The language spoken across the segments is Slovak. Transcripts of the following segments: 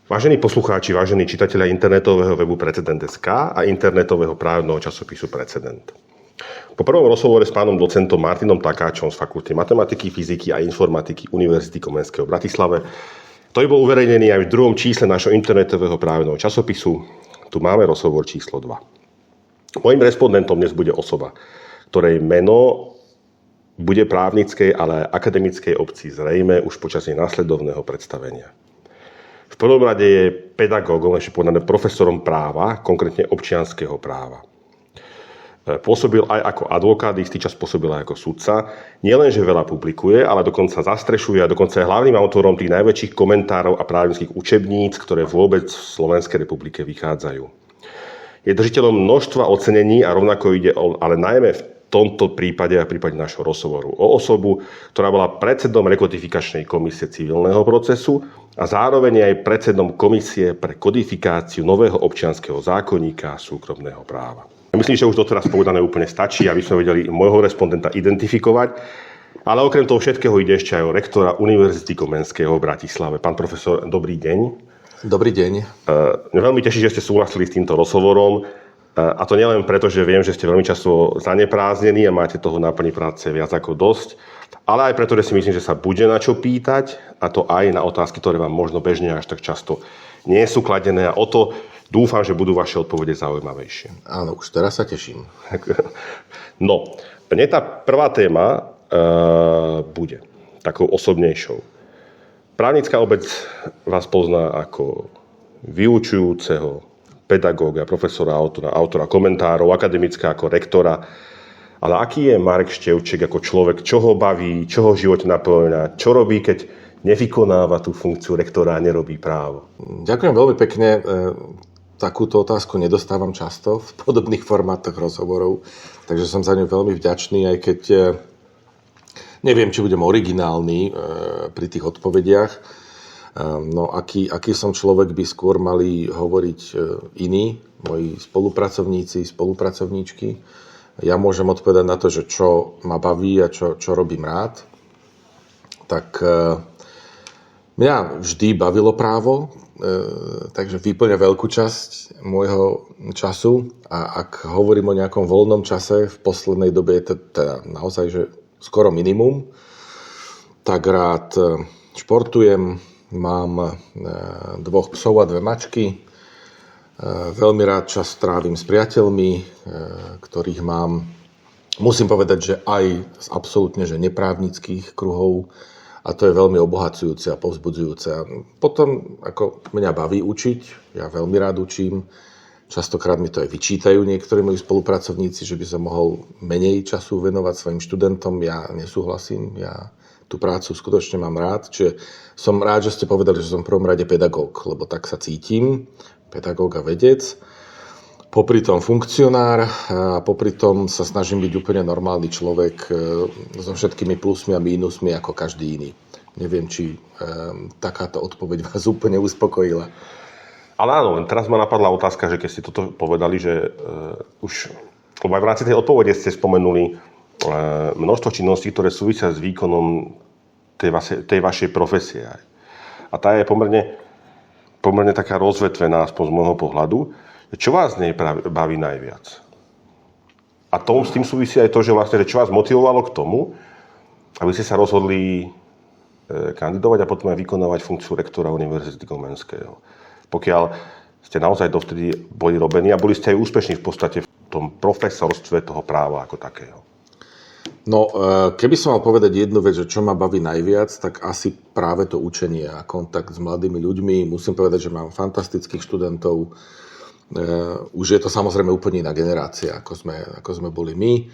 Vážení poslucháči, vážení čitatelia internetového webu Precedent.sk a internetového právneho časopisu Precedent. Po prvom rozhovore s pánom docentom Martinom Takáčom z Fakulty matematiky, fyziky a informatiky Univerzity Komenského v Bratislave, ktorý bol uverejnený aj v druhom čísle našho internetového právneho časopisu, tu máme rozhovor číslo 2. Mojím respondentom dnes bude osoba, ktorej meno bude právnickej, ale aj akademickej obci zrejme už počas jej následovného predstavenia. V prvom rade je pedagógom, ešte povedané profesorom práva, konkrétne občianskeho práva. Pôsobil aj ako advokát, istý čas pôsobil aj ako sudca. Nielenže veľa publikuje, ale dokonca zastrešuje a dokonca je hlavným autorom tých najväčších komentárov a právnických učebníc, ktoré vôbec v Slovenskej republike vychádzajú. Je držiteľom množstva ocenení a rovnako ide ale najmä v tomto prípade a v prípade našho rozhovoru o osobu, ktorá bola predsedom rekodifikačnej komisie civilného procesu a zároveň aj predsedom komisie pre kodifikáciu nového občianskeho zákonníka a súkromného práva. Myslím, že už doteraz povedané úplne stačí, aby sme vedeli môjho respondenta identifikovať, ale okrem toho všetkého ide ešte aj o rektora Univerzity Komenského v Bratislave. Pán profesor, dobrý deň. Dobrý deň. Mňa veľmi teší, že ste súhlasili s týmto rozhovorom. A to nielen preto, že viem, že ste veľmi často zaneprázdnení a máte toho na plný práce viac ako dosť, ale aj preto, že si myslím, že sa bude na čo pýtať, a to aj na otázky, ktoré vám možno bežne až tak často nie sú kladené, a o to dúfam, že budú vaše odpovede zaujímavejšie. Áno, už teraz sa teším. No, mne tá prvá téma bude takou osobnejšou. Právnická obec vás pozná ako vyučujúceho, pedagóga, profesora, autora komentárov, akademická ako rektora. Ale aký je Marek Števček ako človek? Čo ho baví? Čo ho v živote naplňa? Čo robí, keď nevykonáva tú funkciu rektora a nerobí právo? Ďakujem veľmi pekne. Takúto otázku nedostávam často v podobných formátoch rozhovorov, takže som za ňu veľmi vďačný, aj keď neviem, či budem originálny pri tých odpovediach. No, aký som človek, by skôr mali hovoriť iní, moji spolupracovníci, spolupracovníčky. Ja môžem odpovedať na to, že čo ma baví a čo robím rád. Tak mňa vždy bavilo právo, takže vyplňa veľkú časť môjho času. A ak hovorím o nejakom voľnom čase, v poslednej dobe je to teda naozaj že skoro minimum, tak rád športujem. Mám 2 psov a 2 mačky. Veľmi rád čas trávim s priateľmi, ktorých mám, musím povedať, že aj z absolútne že neprávnických kruhov, a to je veľmi obohacujúce a povzbudzujúce. A potom, ako mňa baví učiť, ja veľmi rád učím. Častokrát mi to aj vyčítajú niektorí moji spolupracovníci, že by som mohol menej času venovať svojim študentom. Ja nesúhlasím, ja tú prácu skutočne mám rád. Čiže som rád, že ste povedali, že som v prvom rade pedagóg, lebo tak sa cítim, pedagóg a vedec. Popri tom funkcionár a popri tom sa snažím byť úplne normálny človek so všetkými plusmi a mínusmi ako každý iný. Neviem, či takáto odpoveď vás úplne uspokojila. Ale áno, teraz ma napadla otázka, že keď ste toto povedali, že už, lebo aj v rámci tej odpovede ste spomenuli množstvo činností, ktoré súvisia s výkonom tej vašej profesie. A tá je pomerne taká rozvetvená, aspoň z môjho pohľadu. Čo vás z nej baví najviac? A s tým súvisí aj to, že vlastne, čo vás motivovalo k tomu, aby ste sa rozhodli kandidovať a potom aj vykonávať funkciu rektora Univerzity Komenského. Pokiaľ ste naozaj dovtedy boli robení a boli ste aj úspešní v podstate v tom profesorstve toho práva ako takého. No, keby som mal povedať jednu vec, že čo ma baví najviac, tak asi práve to učenie a kontakt s mladými ľuďmi. Musím povedať, že mám fantastických študentov. Už je to samozrejme úplne iná generácia, ako sme boli my,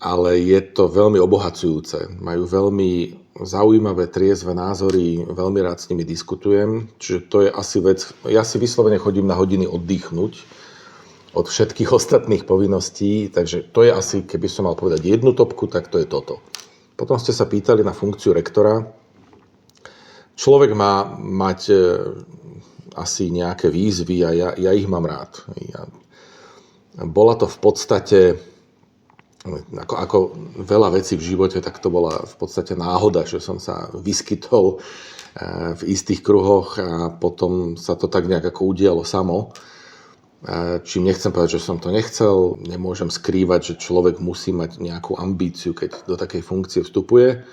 ale je to veľmi obohacujúce. Majú veľmi zaujímavé, triezve názory, veľmi rád s nimi diskutujem. Čiže to je asi vec, ja si vyslovene chodím na hodiny oddychnúť od všetkých ostatných povinností, takže to je asi, keby som mal povedať jednu topku, tak to je toto. Potom ste sa pýtali na funkciu rektora. Človek má mať asi nejaké výzvy a ja ich mám rád. Bola to v podstate, ako veľa vecí v živote, tak to bola v podstate náhoda, že som sa vyskytol v istých kruhoch a potom sa to tak nejak ako udialo samo. Čím nechcem povedať, že som to nechcel, nemôžem skrývať, že človek musí mať nejakú ambíciu, keď do takej funkcie vstupuje.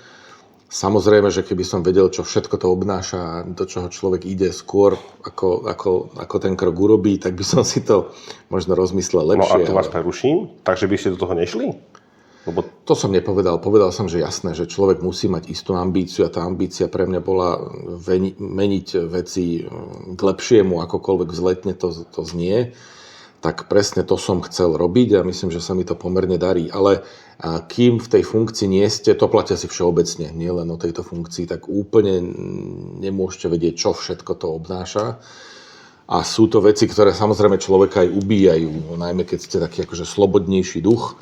Samozrejme, že keby som vedel, čo všetko to obnáša a do čoho človek ide skôr, ako ten krok urobí, tak by som si to možno rozmyslel lepšie. No a tu vás preruším, takže by ste do toho nešli? Lebo... To som nepovedal. Povedal som, že jasné, že človek musí mať istú ambíciu a tá ambícia pre mňa bola meniť veci k lepšiemu, akokoľvek vzletne to znie. Tak presne to som chcel robiť a myslím, že sa mi to pomerne darí. Ale kým v tej funkcii nie ste, to platia si všeobecne, nie len o tejto funkcii, tak úplne nemôžete vedieť, čo všetko to obnáša. A sú to veci, ktoré samozrejme človeka aj ubíjajú, najmä keď ste taký akože slobodnejší duch,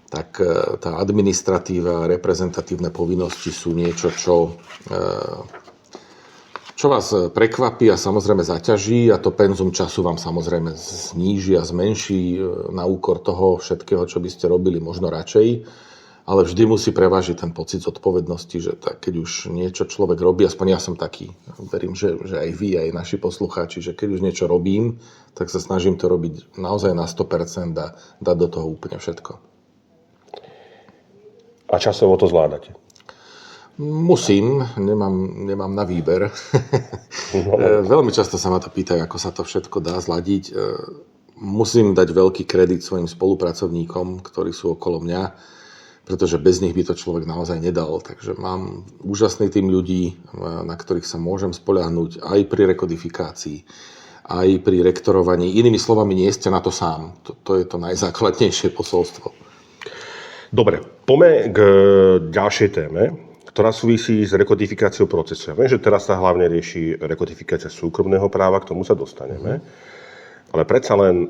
tak tá administratíva, reprezentatívne povinnosti sú niečo, čo vás prekvapí a samozrejme zaťaží a to penzum času vám samozrejme zníži a zmenší na úkor toho všetkého, čo by ste robili možno radšej, ale vždy musí prevážiť ten pocit zodpovednosti, že tak, keď už niečo človek robí, aspoň ja som taký, verím, že aj vy, aj naši poslucháči, že keď už niečo robím, tak sa snažím to robiť naozaj na 100% a dať do toho úplne všetko. A časovo to zvládate? Musím, nemám na výber. Veľmi často sa ma to pýtajú, ako sa to všetko dá zladiť. Musím dať veľký kredit svojim spolupracovníkom, ktorí sú okolo mňa, pretože bez nich by to človek naozaj nedal. Takže mám úžasný tým ľudí, na ktorých sa môžem spoľahnúť aj pri rekodifikácii, aj pri rektorovaní. Inými slovami, nie ste na to sám. To je to najzákladnejšie posolstvo. Dobre, poďme k ďalšej téme, ktorá súvisí s rekodifikáciou procesu. Ja viem, že teraz sa hlavne rieši rekodifikácia súkromného práva, k tomu sa dostaneme. Ale predsa len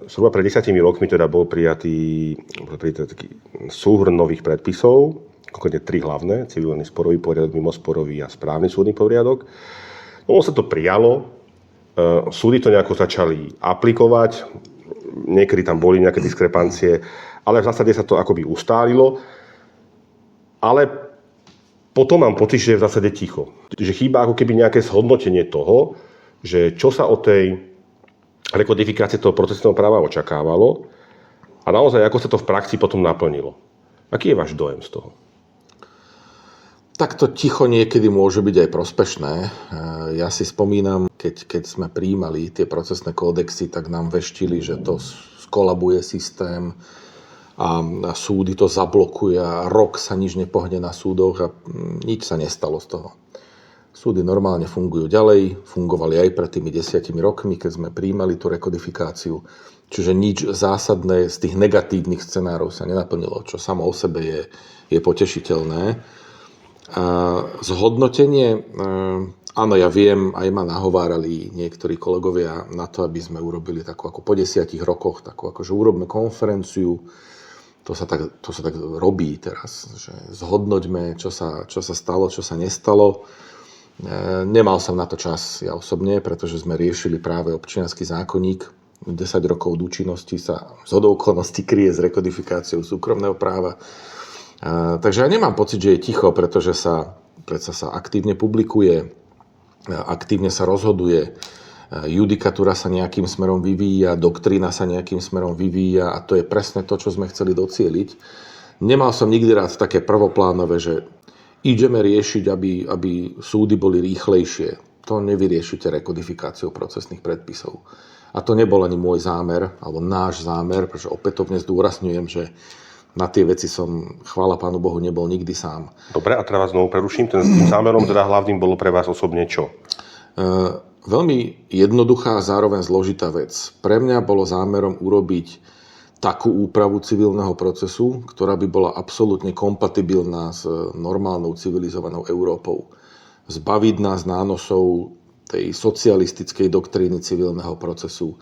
zhruba pred 10 rokmi teda bol prijatý taký súhrn nových predpisov, konkrétne 3 hlavné, civilný sporový poriadok, mimosporový a správny súdny poriadok. No sa to prijalo, súdy to nejako začali aplikovať, niekedy tam boli nejaké diskrepancie, ale v zásade sa to akoby ustálilo. Ale potom mám pocit, že je v zásade ticho. Že chýba ako keby nejaké zhodnotenie toho, že čo sa od tej rekodifikácie toho procesného práva očakávalo a naozaj ako sa to v praxi potom naplnilo. Aký je váš dojem z toho? Takto ticho niekedy môže byť aj prospešné. Ja si spomínam, keď sme prijímali tie procesné kódexy, tak nám veštili, že to skolabuje systém, a súdy to zablokuje a rok sa nič nepohne na súdoch a nič sa nestalo z toho. Súdy normálne fungujú ďalej, fungovali aj pred tými 10 rokmi, keď sme prijímali tú rekodifikáciu. Čiže nič zásadné z tých negatívnych scenárov sa nenaplnilo, čo samo o sebe je potešiteľné. A zhodnotenie, áno, ja viem, aj ma nahovárali niektorí kolegovia na to, aby sme urobili takú ako po 10 rokoch, takú akože urobme konferenciu. To sa tak robí teraz, že zhodnoťme, čo sa stalo, čo sa nestalo. Nemal som na to čas ja osobne, pretože sme riešili práve občiansky zákonník. 10 rokov od účinnosti sa zhodou okolností kryje s rekodifikáciou súkromného práva. Takže ja nemám pocit, že je ticho, pretože predsa sa aktívne publikuje, aktívne sa rozhoduje. Judikatúra sa nejakým smerom vyvíja, doktrína sa nejakým smerom vyvíja a to je presne to, čo sme chceli docieliť. Nemal som nikdy rád také prvoplánové, že ideme riešiť, aby súdy boli rýchlejšie. To nevyriešite rekodifikáciou procesných predpisov. A to nebol ani môj zámer, alebo náš zámer, pretože opätovne zdôrazňujem, že na tie veci som, chvála Pánu Bohu, nebol nikdy sám. Dobre, a teraz vás znovu preruším. Ten zámerom teda hlavným bolo pre vás osobne čo? Veľmi jednoduchá a zároveň zložitá vec. Pre mňa bolo zámerom urobiť takú úpravu civilného procesu, ktorá by bola absolútne kompatibilná s normálnou civilizovanou Európou. Zbaviť nás nánosov tej socialistickej doktríny civilného procesu.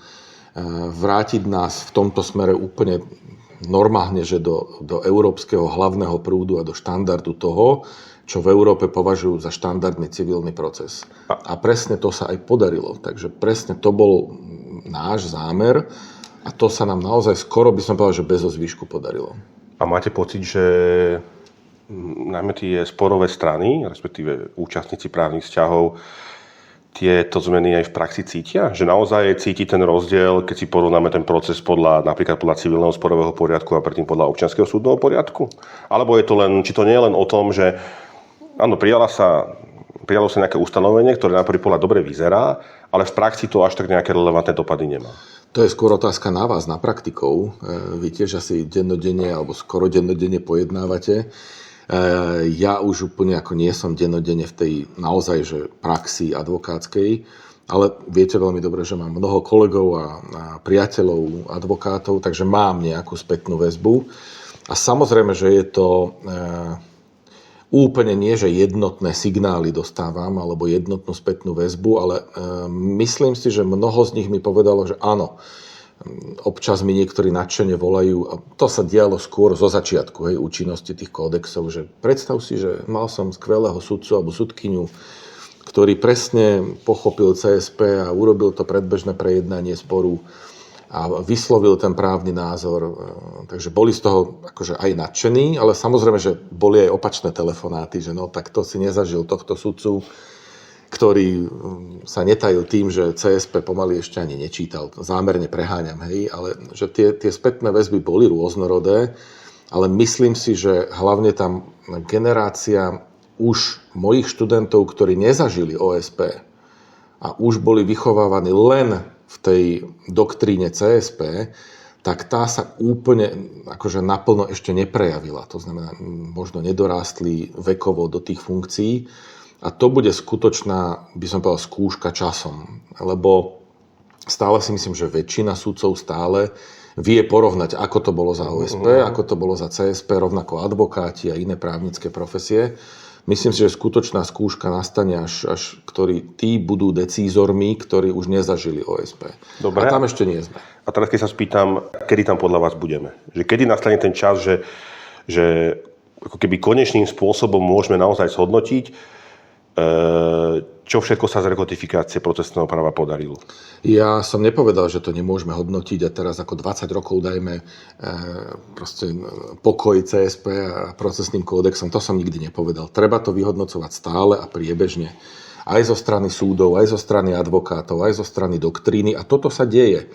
Vrátiť nás v tomto smere úplne normálne, že do európskeho hlavného prúdu a do štandardu toho, čo v Európe považujú za štandardný civilný proces. A presne to sa aj podarilo. Takže presne to bol náš zámer a to sa nám naozaj skoro, by som povedal, že bez ozvyšku podarilo. A máte pocit, že najmä tie sporové strany, respektíve účastníci právnych vzťahov, tieto zmeny aj v praxi cítia? Že naozaj cíti ten rozdiel, keď si porovnáme ten proces napríklad podľa civilného sporového poriadku a predtým podľa občianskeho súdneho poriadku? Alebo je to či to nie je len o tom, že áno, prijalo sa nejaké ustanovenie, ktoré na prvý pohľad dobre vyzerá, ale v praxi to až tak nejaké relevantné dopady nemá? To je skôr otázka na vás, na praktikov. Vy tiež asi dennodenne alebo skoro dennodenne pojednávate. Ja už úplne ako nie som dennodenne v tej naozaj že praxi advokátskej, ale viete veľmi dobre, že mám mnoho kolegov a priateľov advokátov, takže mám nejakú spätnú väzbu. A samozrejme, že je to úplne nie, že jednotné signály dostávam alebo jednotnú spätnú väzbu, ale myslím si, že mnoho z nich mi povedalo, že áno. Občas mi niektorí nadšene volajú, a to sa dialo skôr zo začiatku účinnosti tých kódexov, že predstav si, že mal som skvelého sudcu alebo sudkyňu, ktorý presne pochopil CSP a urobil to predbežné prejednanie sporu a vyslovil ten právny názor. Takže boli z toho akože aj nadšení, ale samozrejme, že boli aj opačné telefonáty, že no tak to si nezažil tohto sudcu, ktorý sa netajil tým, že CSP pomaly ešte ani nečítal. Zámerne preháňam, ale že tie spätné väzby boli rôznorodé, ale myslím si, že hlavne tam generácia už mojich študentov, ktorí nezažili OSP a už boli vychovávaní len v tej doktríne CSP, tak tá sa úplne akože naplno ešte neprejavila. To znamená, možno nedorástli vekovo do tých funkcií. A to bude skutočná, by som povedal, skúška časom. Lebo stále si myslím, že väčšina sudcov stále vie porovnať, ako to bolo za OSP, ako to bolo za CSP, rovnako advokáti a iné právnické profesie. Myslím si, že skutočná skúška nastane až ktorí tí budú decízormi, ktorí už nezažili OSP. Dobre. A tam ešte nie sme. A teraz keď sa spýtam, kedy tam podľa vás budeme? Že kedy nastane ten čas, že ako keby konečným spôsobom môžeme naozaj zhodnotiť, čo všetko sa z rekodifikácie procesného práva podarilo? Ja som nepovedal, že to nemôžeme hodnotiť a teraz ako 20 rokov dajme proste pokoj CSP a procesným kódexom. To som nikdy nepovedal. Treba to vyhodnocovať stále a priebežne. Aj zo strany súdov, aj zo strany advokátov, aj zo strany doktríny. A toto sa deje.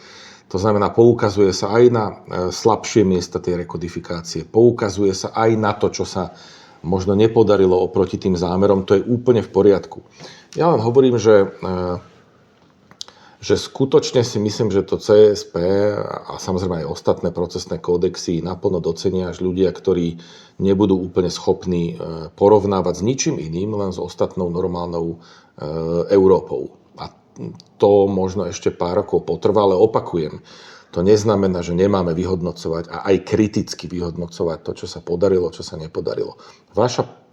To znamená, poukazuje sa aj na slabšie miesta tej rekodifikácie. Poukazuje sa aj na to, čo sa možno nepodarilo oproti tým zámerom, to je úplne v poriadku. Ja len hovorím, že skutočne si myslím, že to CSP a samozrejme aj ostatné procesné kódexy naplno docenia až ľudia, ktorí nebudú úplne schopní porovnávať s ničím iným, len s ostatnou normálnou Európou. A to možno ešte pár rokov potrvá, ale opakujem, to neznamená, že nemáme vyhodnocovať a aj kriticky vyhodnocovať to, čo sa podarilo, čo sa nepodarilo.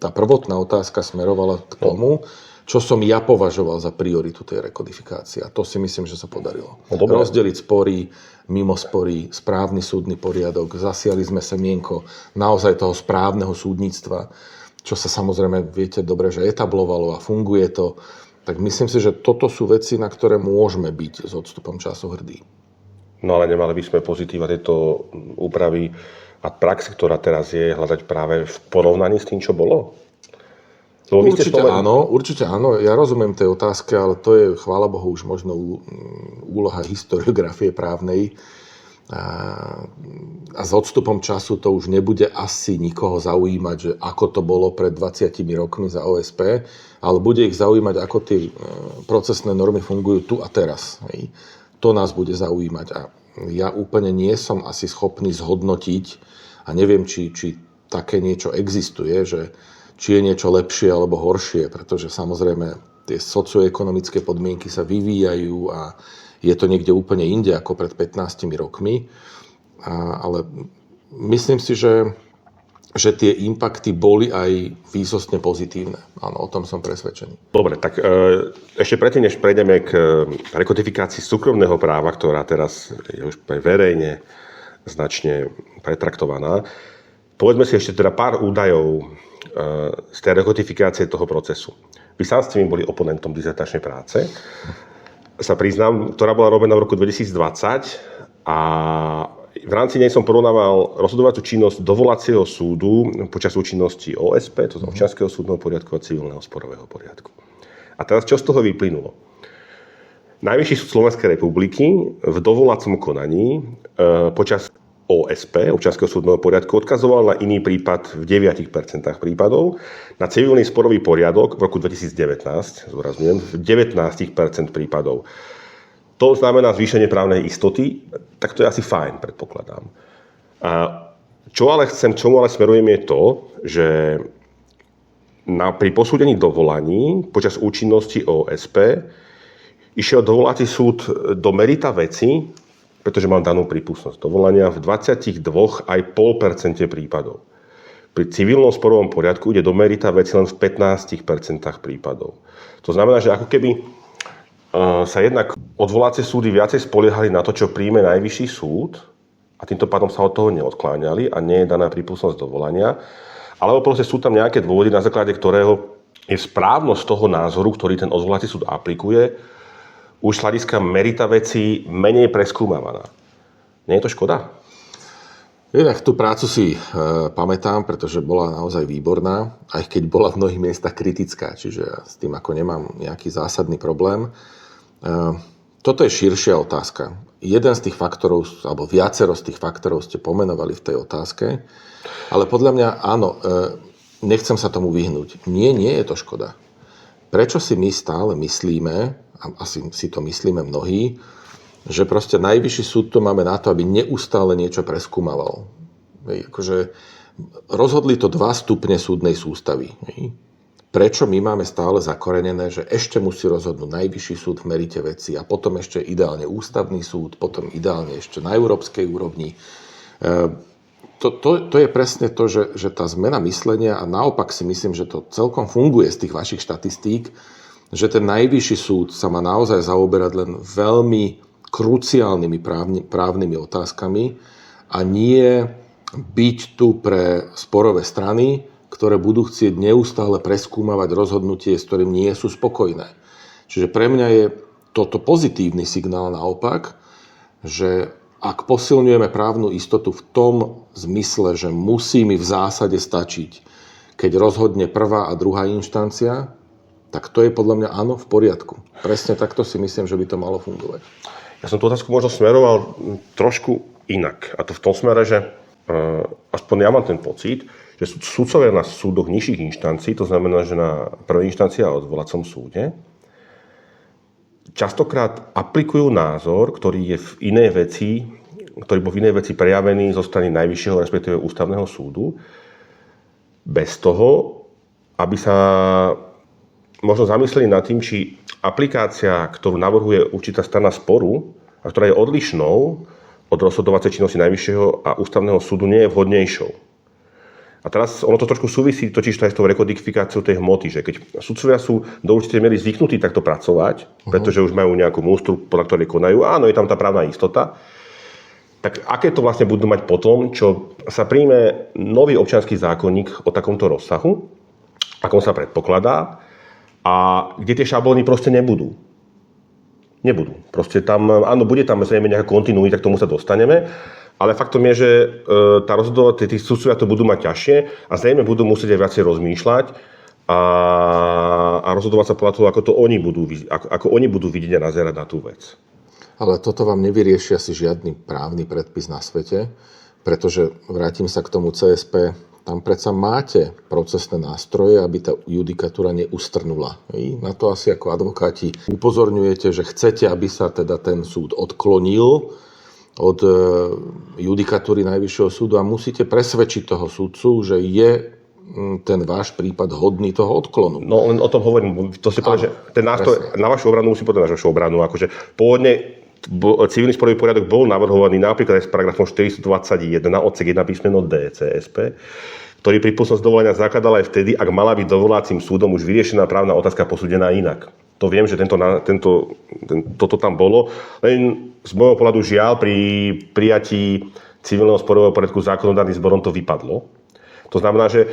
Tá prvotná otázka smerovala k tomu, čo som ja považoval za prioritu tej rekodifikácie. A to si myslím, že sa podarilo. Rozdeliť spory, mimo spory, správny súdny poriadok, zasiali sme semienko naozaj toho správneho súdnictva, čo sa samozrejme, viete dobre, že etablovalo a funguje to. Tak myslím si, že toto sú veci, na ktoré môžeme byť s odstupom času hrdí. No ale nemali by sme pozitíva tieto úpravy a praxi, ktorá teraz je, hľadať práve v porovnaní s tým, čo bolo? Určite áno. Ja rozumiem tej otázke, ale to je, chvála Bohu, už možno úloha historiografie právnej. A s odstupom času to už nebude asi nikoho zaujímať, že ako to bolo pred 20 rokmi za OSP, ale bude ich zaujímať, ako tie procesné normy fungujú tu a teraz. Hej. To nás bude zaujímať a ja úplne nie som asi schopný zhodnotiť a neviem, či také niečo existuje, že či je niečo lepšie alebo horšie, pretože samozrejme tie socioekonomické podmienky sa vyvíjajú a je to niekde úplne inde ako pred 15 rokmi. Ale myslím si, že tie impakty boli aj výsostne pozitívne. Áno, o tom som presvedčený. Dobre, tak ešte predtým, než prejdeme k rekodifikácii súkromného práva, ktorá teraz je už verejne značne pretraktovaná, povedzme si ešte teda pár údajov z tej rekodifikácie toho procesu. Vy sám ste mi boli oponentom dizertačnej práce, sa priznám, ktorá bola robená v roku 2020 a v rámci nej som porovnával rozhodovaciu činnosť dovolacieho súdu počas účinnosti OSP, to znamená občianskeho súdneho poriadku a civilného sporového poriadku. A teraz čo z toho vyplynulo? Najvyšší súd Slovenskej republiky v dovolacom konaní počas OSP, občianskeho súdneho poriadku, odkazoval na iný prípad v 9% prípadov, na civilný sporový poriadok v roku 2019, zdôrazňujem, v 19% prípadov. To znamená zvýšenie právnej istoty, tak to je asi fajn, predpokladám. A čomu ale smerujem je to, že pri posúdení dovolaní počas účinnosti OSP išiel dovolací súd do merita veci, pretože mám danú prípustnosť dovolania v 22,5% prípadov. Pri civilnom sporovom poriadku ide do merita veci len v 15% prípadov. To znamená, že ako keby sa jednak odvolacie súdy viacej spoliehali na to, čo príjme najvyšší súd a týmto pádom sa od toho neodkláňali a nie je daná prípustnosť dovolania, alebo proste sú tam nejaké dôvody, na základe ktorého je správnosť toho názoru, ktorý ten odvolací súd aplikuje, už z hľadiska merita veci menej preskúmavaná. Nie je to škoda? Jednak tú prácu si pamätám, pretože bola naozaj výborná, aj keď bola v mnohých miestach kritická, čiže ja s tým ako nemám nejaký zásadný problém. Toto je širšia otázka. Jeden z tých faktorov, alebo viacero z tých faktorov ste pomenovali v tej otázke, ale podľa mňa áno, nechcem sa tomu vyhnúť. Nie je to škoda. Prečo si my stále myslíme, a asi si to myslíme mnohí, že proste najvyšší súd to máme na to, aby neustále niečo preskúmaval. Akože rozhodli to 2 stupne súdnej sústavy. Prečo my máme stále zakorenené, že ešte musí rozhodnúť najvyšší súd v merite veci a potom ešte ideálne ústavný súd, potom ideálne ešte na európskej úrovni. To je presne to, že tá zmena myslenia, a naopak si myslím, že to celkom funguje z tých vašich štatistík, že ten najvyšší súd sa má naozaj zaoberať len veľmi kruciálnymi právnymi otázkami a nie byť tu pre sporové strany, ktoré budú chcieť neustále preskúmavať rozhodnutie, s ktorým nie sú spokojné. Čiže pre mňa je toto pozitívny signál naopak, že ak posilňujeme právnu istotu v tom zmysle, že musí mi v zásade stačiť, keď rozhodne prvá a druhá inštancia, tak to je podľa mňa áno v poriadku. Presne takto si myslím, že by to malo fungovať. Ja som tú otázku možno smeroval trošku inak. A to v tom smere, že aspoň ja mám ten pocit, že sudcovia na súdoch nižších inštancií, to znamená, že na prvej inštancii a odvolacom súde, častokrát aplikujú názor, ktorý bol v inej veci prejavený zo strany najvyššieho, respektíve ústavného súdu, bez toho, aby sa možno zamysleli nad tým, či aplikácia, ktorú navrhuje určitá strana sporu a ktorá je odlišnou od rozhodovacej činnosti najvyššieho a ústavného súdu, nie je vhodnejšou. A teraz ono to trošku súvisí totiž aj s tou rekodifikáciou tej hmoty, že keď sudcovia sú do určitej miery zvyknutí takto pracovať, pretože už majú nejakú mústru, podľa ktorej konajú, áno, je tam tá právna istota, tak aké to vlastne budú mať potom, čo sa príjme nový občiansky zákonník o takomto rozsahu, akom sa predpokladá, a kde tie šablóny proste nebudú. Nebudú. Proste tam, áno, bude tam zrejme nejaká kontinuita, k tomu sa dostaneme, ale faktom je, že tí sudcovia to budú mať ťažšie a zrejme budú musieť aj viacej rozmýšľať a rozhodovať sa podľa toho, ako oni budú vidieť a nazerať na tú vec. Ale toto vám nevyrieši asi žiadny právny predpis na svete, pretože vrátim sa k tomu CSP, tam predsa máte procesné nástroje, aby tá judikatúra neustrnula. Na to asi ako advokáti upozorňujete, že chcete, aby sa teda ten súd odklonil od judikatúry Najvyššieho súdu a musíte presvedčiť toho súdcu, že je ten váš prípad hodný toho odklonu. No len o tom hovorím. To si povedal, že ten nástroj na vašu obranu musí povedať na vašu obranu. Akože pôvodne civilný sporový poriadok bol navrhovaný napríklad aj s paragrafom 421 odsek 1 písmeno D CSP, ktorý prípustnosť dovolenia zakladal aj vtedy, ak mala byť dovolacím súdom už vyriešená právna otázka posúdená inak. To viem, že toto tam bolo, len z môjho pohľadu žiaľ pri prijatí civilného sporového poriadku zákonodárnym zborom to vypadlo. To znamená, že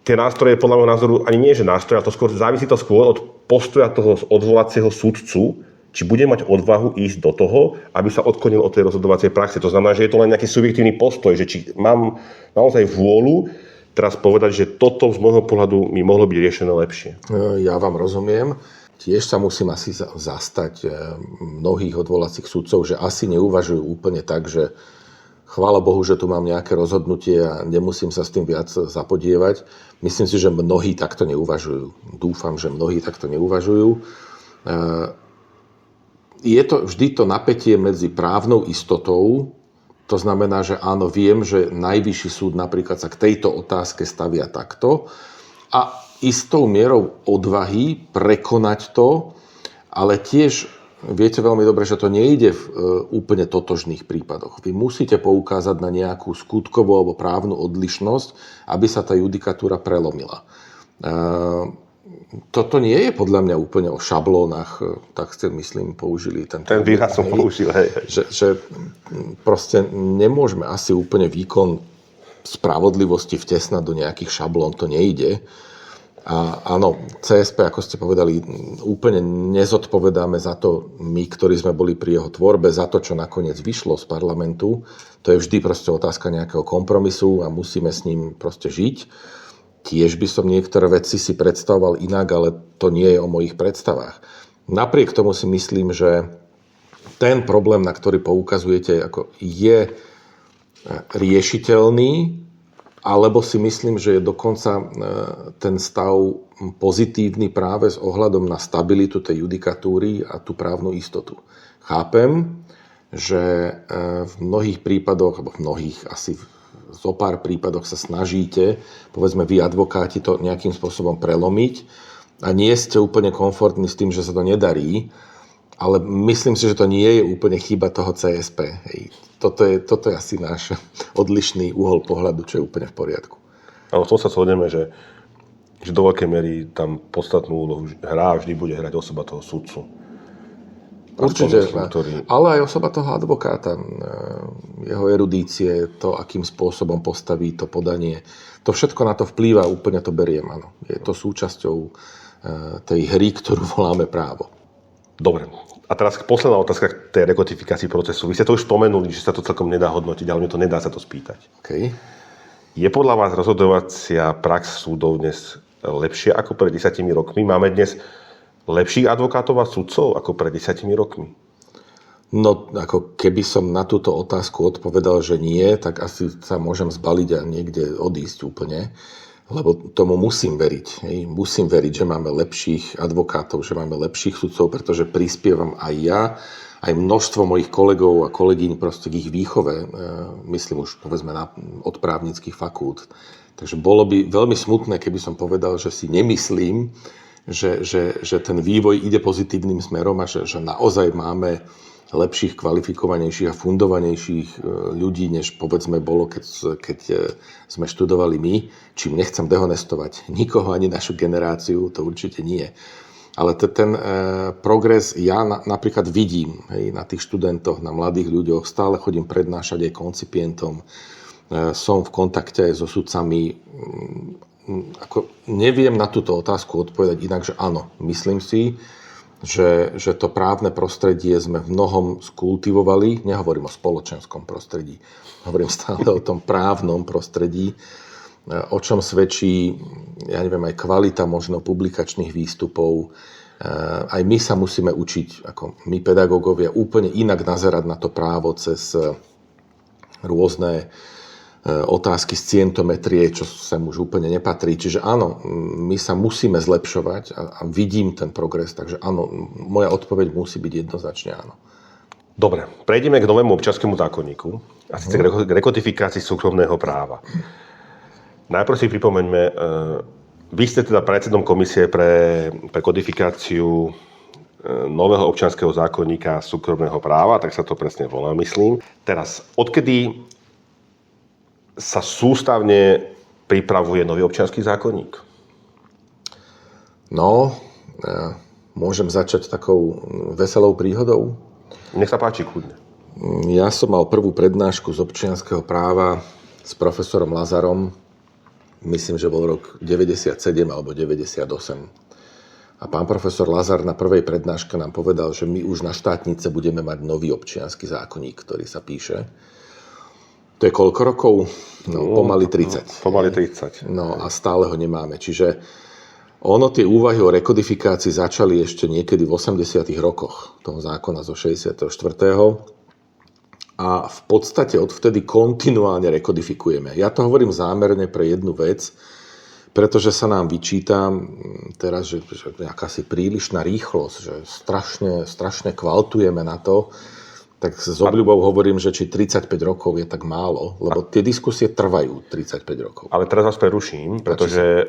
tie nástroje podľa môjho názoru ani nie, že nástroje, ale to skôr závisí to skôr od postoja toho odvolacieho sudcu, či bude mať odvahu ísť do toho, aby sa odklonil od tej rozhodovacej praxe. To znamená, že je to len nejaký subjektívny postoj, že či mám naozaj vôľu teraz povedať, že toto z môjho pohľadu mi mohlo byť riešené lepšie. Ja vám rozumiem. Tiež sa musím asi zastať mnohých odvolacích sudcov, že asi neuvažujú úplne tak, že chvála Bohu, že tu mám nejaké rozhodnutie a nemusím sa s tým viac zapodievať. Myslím si, že mnohí takto neuvažujú. Dúfam, že mnohí takto neuvažujú. Je to vždy to napätie medzi právnou istotou, to znamená, že áno, viem, že Najvyšší súd napríklad sa k tejto otázke stavia takto a istou mierou odvahy prekonať to, ale tiež viete veľmi dobre, že to nejde v úplne totožných prípadoch. Vy musíte poukázať na nejakú skutkovú alebo právnu odlišnosť, aby sa tá judikatúra prelomila. Toto nie je podľa mňa úplne o šablónach, tak ste, myslím, použili ten výraz som použil, hej. Že proste nemôžeme asi úplne výkon spravodlivosti vtesnať do nejakých šablón, to nejde. A áno, CSP, ako ste povedali, úplne nezodpovedáme za to my, ktorí sme boli pri jeho tvorbe, za to, čo nakoniec vyšlo z parlamentu. To je vždy proste otázka nejakého kompromisu a musíme s ním proste žiť. Tiež by som niektoré veci si predstavoval inak, ale to nie je o mojich predstavách. Napriek tomu si myslím, že ten problém, na ktorý poukazujete, ako je riešiteľný, alebo si myslím, že je dokonca ten stav pozitívny práve s ohľadom na stabilitu tej judikatúry a tú právnu istotu. Chápem, že v mnohých prípadoch, alebo v mnohých asi zo pár prípadoch sa snažíte, povedzme vy advokáti, to nejakým spôsobom prelomiť a nie ste úplne komfortní s tým, že sa to nedarí, ale myslím si, že to nie je úplne chyba toho CSP. Hej. Toto je asi náš odlišný uhol pohľadu, čo je úplne v poriadku. Ale v tom sa shodneme, že do veľkej miery tam podstatnú úlohu vždy bude hrať osoba toho sudcu. Určite, ale aj osoba toho advokáta, jeho erudície, to, akým spôsobom postaví to podanie, to všetko na to vplýva, úplne to beriem, áno. Je to súčasťou tej hry, ktorú voláme právo. Dobre. A teraz posledná otázka k tej rekotifikácii procesu. Vy ste to už spomenuli, že sa to celkom nedá hodnotiť, ale mne to nedá sa to spýtať. Okay. Je podľa vás rozhodovacia prax súdov dnes lepšia ako pred 10 rokmi? Máme dnes lepších advokátov a sudcov ako pred 10 rokmi? No, ako keby som na túto otázku odpovedal, že nie, tak asi sa môžem zbaliť a niekde odísť úplne. Lebo tomu musím veriť. Hej. Musím veriť, že máme lepších advokátov, že máme lepších sudcov, pretože prispievam aj ja, aj množstvo mojich kolegov a kolegyň proste k ich výchove, myslím už povedzme od právnických fakult. Takže bolo by veľmi smutné, keby som povedal, že si nemyslím, že ten vývoj ide pozitívnym smerom a že naozaj máme lepších, kvalifikovanejších a fundovanejších ľudí, než povedzme bolo, keď sme študovali my. Čím nechcem dehonestovať nikoho, ani našu generáciu, to určite nie. Ale ten progres ja napríklad vidím, hej, na tých študentoch, na mladých ľuďoch, stále chodím prednášať aj koncipientom, som v kontakte aj so sudcami. Ako neviem na túto otázku odpovedať inak, že áno, myslím si, že to právne prostredie sme v mnohom skultivovali. Nehovorím o spoločenskom prostredí, hovorím stále o tom právnom prostredí, o čom svedčí, ja neviem, aj kvalita možno publikačných výstupov. Aj my sa musíme učiť, ako my pedagógovia, úplne inak nazerať na to právo cez rôzne otázky z scientometrie, čo sem už úplne nepatrí. Čiže áno, my sa musíme zlepšovať a vidím ten progres, takže áno, moja odpoveď musí byť jednoznačne áno. Dobre, prejdeme k novému občianskému zákonníku a síce k rekotifikácii súkromného práva. Najprv si pripomeňme, vy ste teda predsedom komisie pre kodifikáciu nového občianskeho zákonníka súkromného práva, tak sa to presne volá, myslím. Teraz, odkedy sa sústavne pripravuje nový občiansky zákonník? No, môžem začať takou veselou príhodou. Nech sa páči, kľudne. Ja som mal prvú prednášku z občianskeho práva s profesorom Lazarom. Myslím, že bol rok 97 alebo 98. A A pán profesor Lazar na prvej prednáške nám povedal, že my už na štátnice budeme mať nový občiansky zákonník, ktorý sa píše. To je koľko rokov? No, pomaly 30. Pomaly 30. No a stále ho nemáme. Čiže ono, tie úvahy o rekodifikácii začali ešte niekedy v 80. rokoch toho zákona zo 64. A v podstate odvtedy kontinuálne rekodifikujeme. Ja to hovorím zámerne pre jednu vec, pretože sa nám vyčíta teraz, že akási prílišná rýchlosť, že strašne kvaltujeme na to, tak s obľubou hovorím, že či 35 rokov je tak málo, lebo tie diskusie trvajú 35 rokov. Ale teraz vás preruším, pretože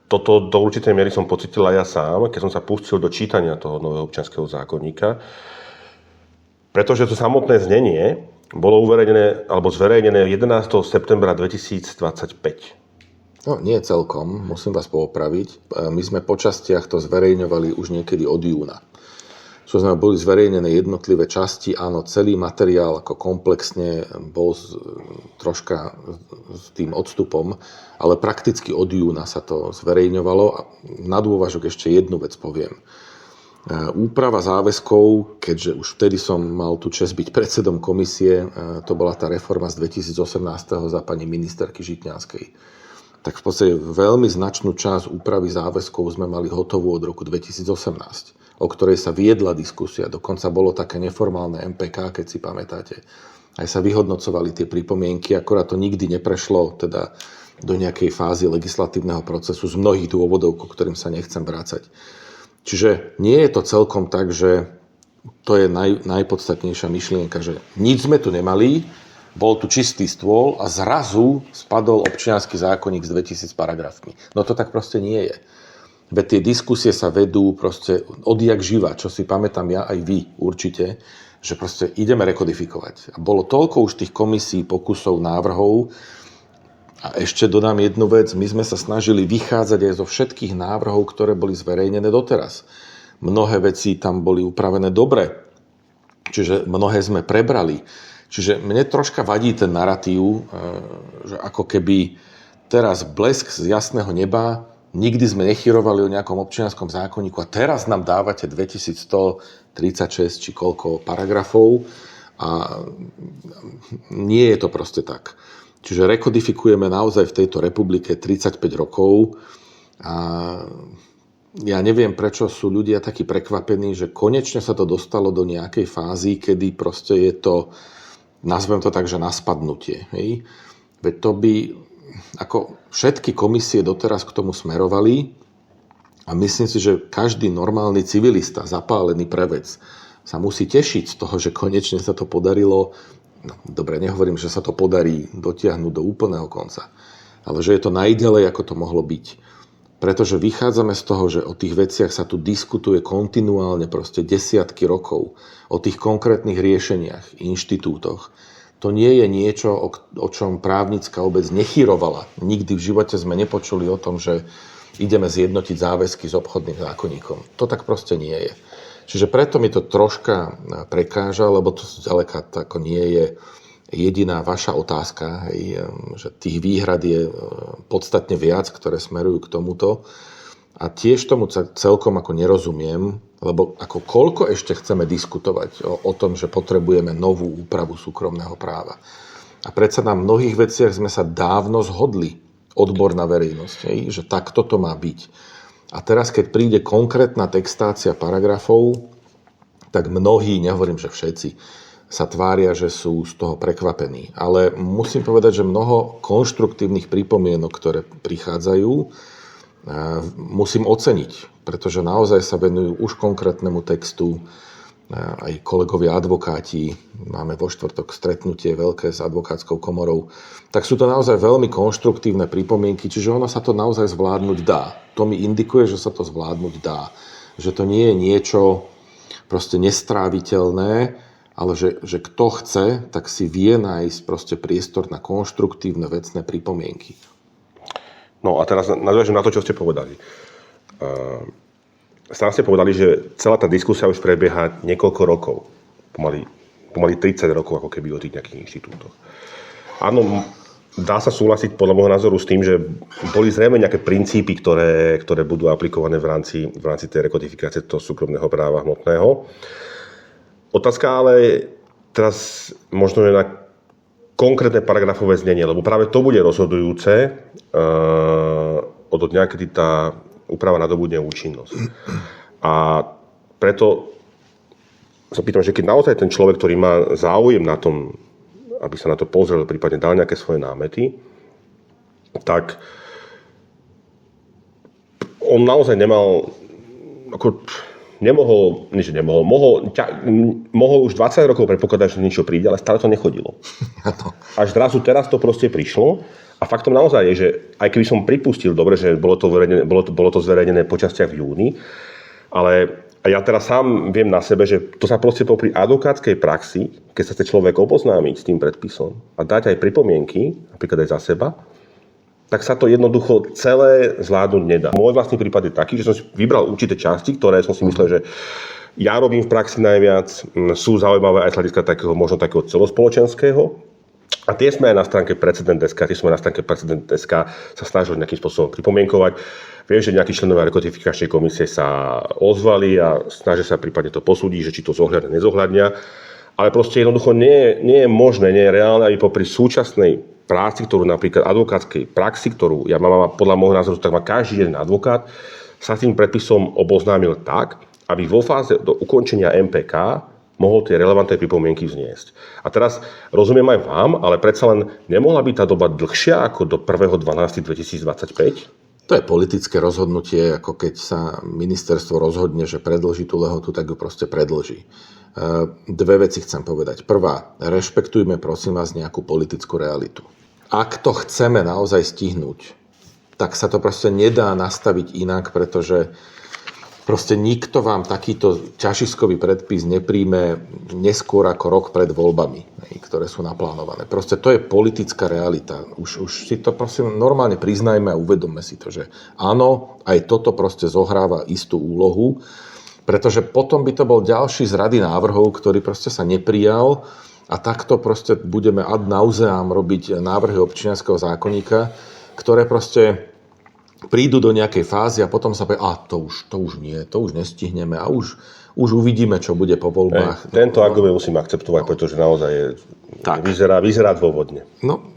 toto do určitej miery som pocitil aj ja sám, keď som sa pustil do čítania toho nového občianskeho zákonníka, pretože to samotné znenie bolo uverejnené alebo zverejnené 11. septembra 2025. No, nie celkom, musím vás poopraviť. My sme po častiach to zverejňovali už niekedy od júna. Čo znamená, boli zverejnené jednotlivé časti, áno, celý materiál ako komplexne bol troška s tým odstupom, ale prakticky od júna sa to zverejňovalo. A na dôvažok ešte jednu vec poviem. Úprava záväzkov, keďže už vtedy som mal tú česť byť predsedom komisie, to bola tá reforma z 2018. za pani ministerky Žitňanskej. Tak v podstate veľmi značnú časť úpravy záväzkov sme mali hotovú od roku 2018, o ktorej sa viedla diskusia. Dokonca bolo také neformálne MPK, keď si pamätáte. Aj sa vyhodnocovali tie pripomienky, akorát to nikdy neprešlo teda do nejakej fázy legislatívneho procesu z mnohých dôvodov, ku ktorým sa nechcem vrácať. Čiže nie je to celkom tak, že to je najpodstatnejšia myšlienka, že nič sme tu nemali, bol tu čistý stôl a zrazu spadol občiansky zákonník s 2000 paragrafmi. No to tak proste nie je. Veď tie diskusie sa vedú proste odjak živa, čo si pamätám ja aj vy určite, že proste ideme rekodifikovať. A bolo toľko už tých komisí, pokusov, návrhov. A ešte dodám jednu vec, my sme sa snažili vychádzať aj zo všetkých návrhov, ktoré boli zverejnené doteraz. Mnohé veci tam boli upravené dobre, čiže mnohé sme prebrali. Čiže mne troška vadí ten narratív, že ako keby teraz blesk z jasného neba, nikdy sme nechyrovali o nejakom občianskom zákonníku a teraz nám dávate 2136 či koľko paragrafov a nie je to proste tak. Čiže rekodifikujeme naozaj v tejto republike 35 rokov a ja neviem, prečo sú ľudia takí prekvapení, že konečne sa to dostalo do nejakej fázy, kedy proste je to, nazvem to tak, že na spadnutie. Hej? Veď to by, ako všetky komisie doteraz k tomu smerovali a myslím si, že každý normálny civilista, zapálený pre vec, sa musí tešiť z toho, že konečne sa to podarilo. No, dobre, nehovorím, že sa to podarí dotiahnuť do úplného konca, ale že je to najďalej, ako to mohlo byť. Pretože vychádzame z toho, že o tých veciach sa tu diskutuje kontinuálne proste desiatky rokov, o tých konkrétnych riešeniach, inštitútoch. To nie je niečo, o čom právnická obec nechyrovala. Nikdy v živote sme nepočuli o tom, že ideme zjednotiť záväzky s obchodným zákonníkom. To tak proste nie je. Čiže preto mi to troška prekáža, lebo to zďaleka tako nie je jediná vaša otázka, hej, že tých výhrad je podstatne viac, ktoré smerujú k tomuto. A tiež tomu celkom ako nerozumiem, lebo ako koľko ešte chceme diskutovať o tom, že potrebujeme novú úpravu súkromného práva. A predsa na mnohých veciach sme sa dávno zhodli, odborná verejnosť, hej, že takto to má byť. A teraz, keď príde konkrétna textácia paragrafov, tak mnohí, nehovorím, že všetci, sa tvária, že sú z toho prekvapení. Ale musím povedať, že mnoho konštruktívnych pripomienok, ktoré prichádzajú, musím oceniť, pretože naozaj sa venujú už konkrétnemu textu. Aj kolegovia advokáti, máme vo štvrtok stretnutie veľké s advokátskou komorou, tak sú to naozaj veľmi konštruktívne pripomienky, čiže ono sa to naozaj zvládnuť dá. To mi indikuje, že sa to zvládnuť dá. Že to nie je niečo proste nestráviteľné, ale že kto chce, tak si vie nájsť proste priestor na konštruktívne vecné pripomienky. No a teraz nadviažem na to, čo ste povedali. Sám ste povedali, že celá tá diskusia už prebieha niekoľko rokov. Pomaly 30 rokov, ako keby o tých nejakých inštitútoch. Áno, dá sa súhlasiť podľa môjho názoru s tým, že boli zrejme nejaké princípy, ktoré budú aplikované v rámci tej rekodifikácie toho súkromného práva hmotného. Otázka ale teraz možno je na konkrétne paragrafové znenie, lebo práve to bude rozhodujúce od dňa, kedy tá úprava nadobudne účinnosť. A preto sa pýtam, že keď naozaj ten človek, ktorý má záujem na tom, aby sa na to pozrel, prípadne dal nejaké svoje námety, tak on naozaj mohol už 20 rokov predpokladať, že niečo príde, ale stále to nechodilo. Až zrazu teraz to proste prišlo a faktom naozaj je, že aj keby som pripustil, dobre, že bolo to zverejnené po častiach v júni, ale ja teraz sám viem na sebe, že to sa proste popri advokátskej praxi, keď sa chce človek oboznámiť s tým predpisom a dať aj pripomienky, napríklad aj za seba, tak sa to jednoducho celé zvládnuť nedá. Môj vlastný prípad je taký, že som si vybral určité časti, ktoré som si myslel, že ja robím v praxi najviac, sú zaujímavé aj z hľadiska možno takého celospoločenského. A tie sme aj na stránke Precedent.sk, sa snažili nejakým spôsobom pripomienkovať. Viem, že nejakí členovia rekodifikačnej komisie sa ozvali a snažia sa prípadne to posúdiť, že či to zohľadňa, nezohľadňa. Ale proste jednoducho nie je možné, nie je reálne, aby popri súčasnej práci, ktorú napríklad advokátskej praxi, ktorú ja mám podľa môjho názoru, tak má každý jeden advokát, sa s tým predpisom oboznámil tak, aby vo fáze do ukončenia MPK mohol tie relevantné pripomienky vzniesť. A teraz rozumiem aj vám, ale predsa len nemohla byť tá doba dlhšia ako do 1.12.2025? To je politické rozhodnutie, ako keď sa ministerstvo rozhodne, že predĺži tú lehotu, tak ju proste predĺži. Dve veci chcem povedať. Prvá, rešpektujme prosím vás nejakú politickú realitu. Ak to chceme naozaj stihnúť, tak sa to proste nedá nastaviť inak, pretože proste nikto vám takýto ťažiskový predpis nepríjme neskôr ako rok pred voľbami, ktoré sú naplánované. Proste to je politická realita. Už si to prosím normálne priznajme a uvedomme si to, že áno, aj toto proste zohráva istú úlohu, pretože potom by to bol ďalší z rady návrhov, ktorý proste sa neprijal a takto proste budeme ad nauseam robiť návrhy občianskeho zákonníka, ktoré proste prídu do nejakej fázy a potom sa povie, to už nestihneme a už uvidíme, čo bude po voľbách. Tento argument musím akceptovať, pretože naozaj vyzerá dôvodne. No,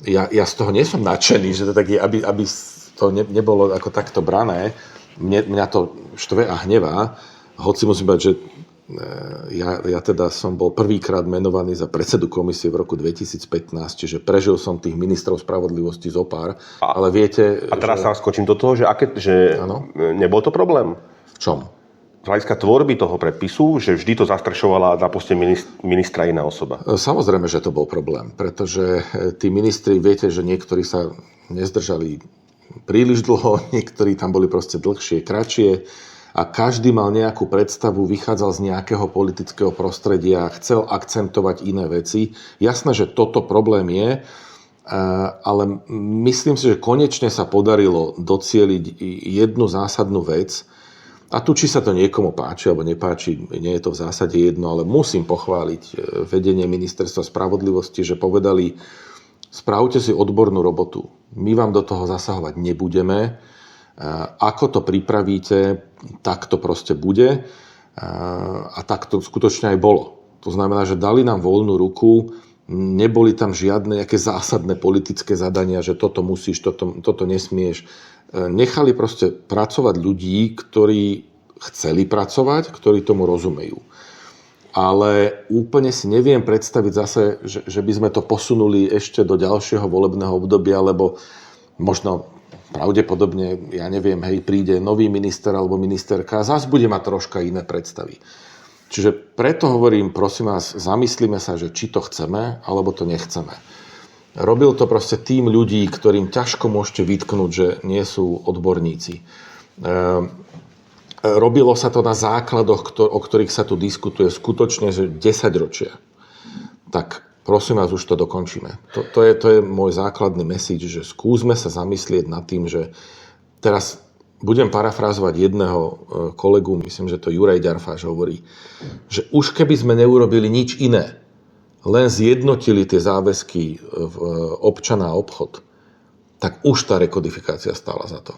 ja z toho nie som nadšený, že to tak je, aby to nebolo ako takto brané. Mňa to štve a hnevá, hoci musím povedať, že ja teda som bol prvýkrát menovaný za predsedu komisie v roku 2015, čiže prežil som tých ministrov spravodlivosti zopár, ale viete... A teraz sa skočím do toho, že nebol to problém? V čom? Z hľadiska tvorby toho predpisu, že vždy to zastrešovala na poste ministra iná osoba. Samozrejme, že to bol problém, pretože tí ministri, viete, že niektorí sa nezdržali príliš dlho, niektorí tam boli proste dlhšie, kratšie, a každý mal nejakú predstavu, vychádzal z nejakého politického prostredia, chcel akcentovať iné veci. Jasné, že toto problém je, ale myslím si, že konečne sa podarilo docieliť jednu zásadnú vec. A tu, či sa to niekomu páči alebo nepáči, nie je to v zásade jedno, ale musím pochváliť vedenie Ministerstva spravodlivosti, že povedali, spravte si odbornú robotu. My vám do toho zasahovať nebudeme. Ako to pripravíte, tak to proste bude. A tak to skutočne aj bolo. To znamená, že dali nám voľnú ruku, neboli tam žiadne nejaké zásadné politické zadania, že toto musíš, toto nesmieš. Nechali proste pracovať ľudí, ktorí chceli pracovať, ktorí tomu rozumejú. Ale úplne si neviem predstaviť zase, že by sme to posunuli ešte do ďalšieho volebného obdobia, lebo možno pravdepodobne, ja neviem, príde nový minister alebo ministerka a zase bude mať troška iné predstavy. Čiže preto hovorím, prosím vás, zamyslíme sa, že či to chceme, alebo to nechceme. Robil to proste tým ľudí, ktorým ťažko môžete vytknúť, že nie sú odborníci. Robilo sa to na základoch, o ktorých sa tu diskutuje skutočne, že 10 ročia. Tak prosím vás, už to dokončíme. To je môj základný message, že skúsme sa zamyslieť nad tým, že teraz budem parafrázovať jedného kolegu, myslím, že to Juraj Ďarfáš hovorí, že už keby sme neurobili nič iné, len zjednotili tie záväzky v občana a obchod, tak už tá rekodifikácia stála za to.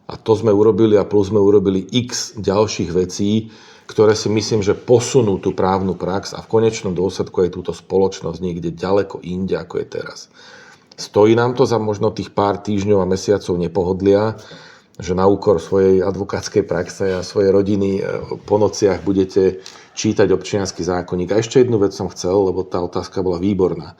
A to sme urobili a plus sme urobili x ďalších vecí, ktoré si myslím, že posunú tú právnu prax a v konečnom dôsledku aj túto spoločnosť niekde ďaleko inde, ako je teraz. Stojí nám to za možno tých pár týždňov a mesiacov nepohodlia, že na úkor svojej advokátskej praxe a svojej rodiny po nociach budete čítať občiansky zákonník. A ešte jednu vec som chcel, lebo tá otázka bola výborná.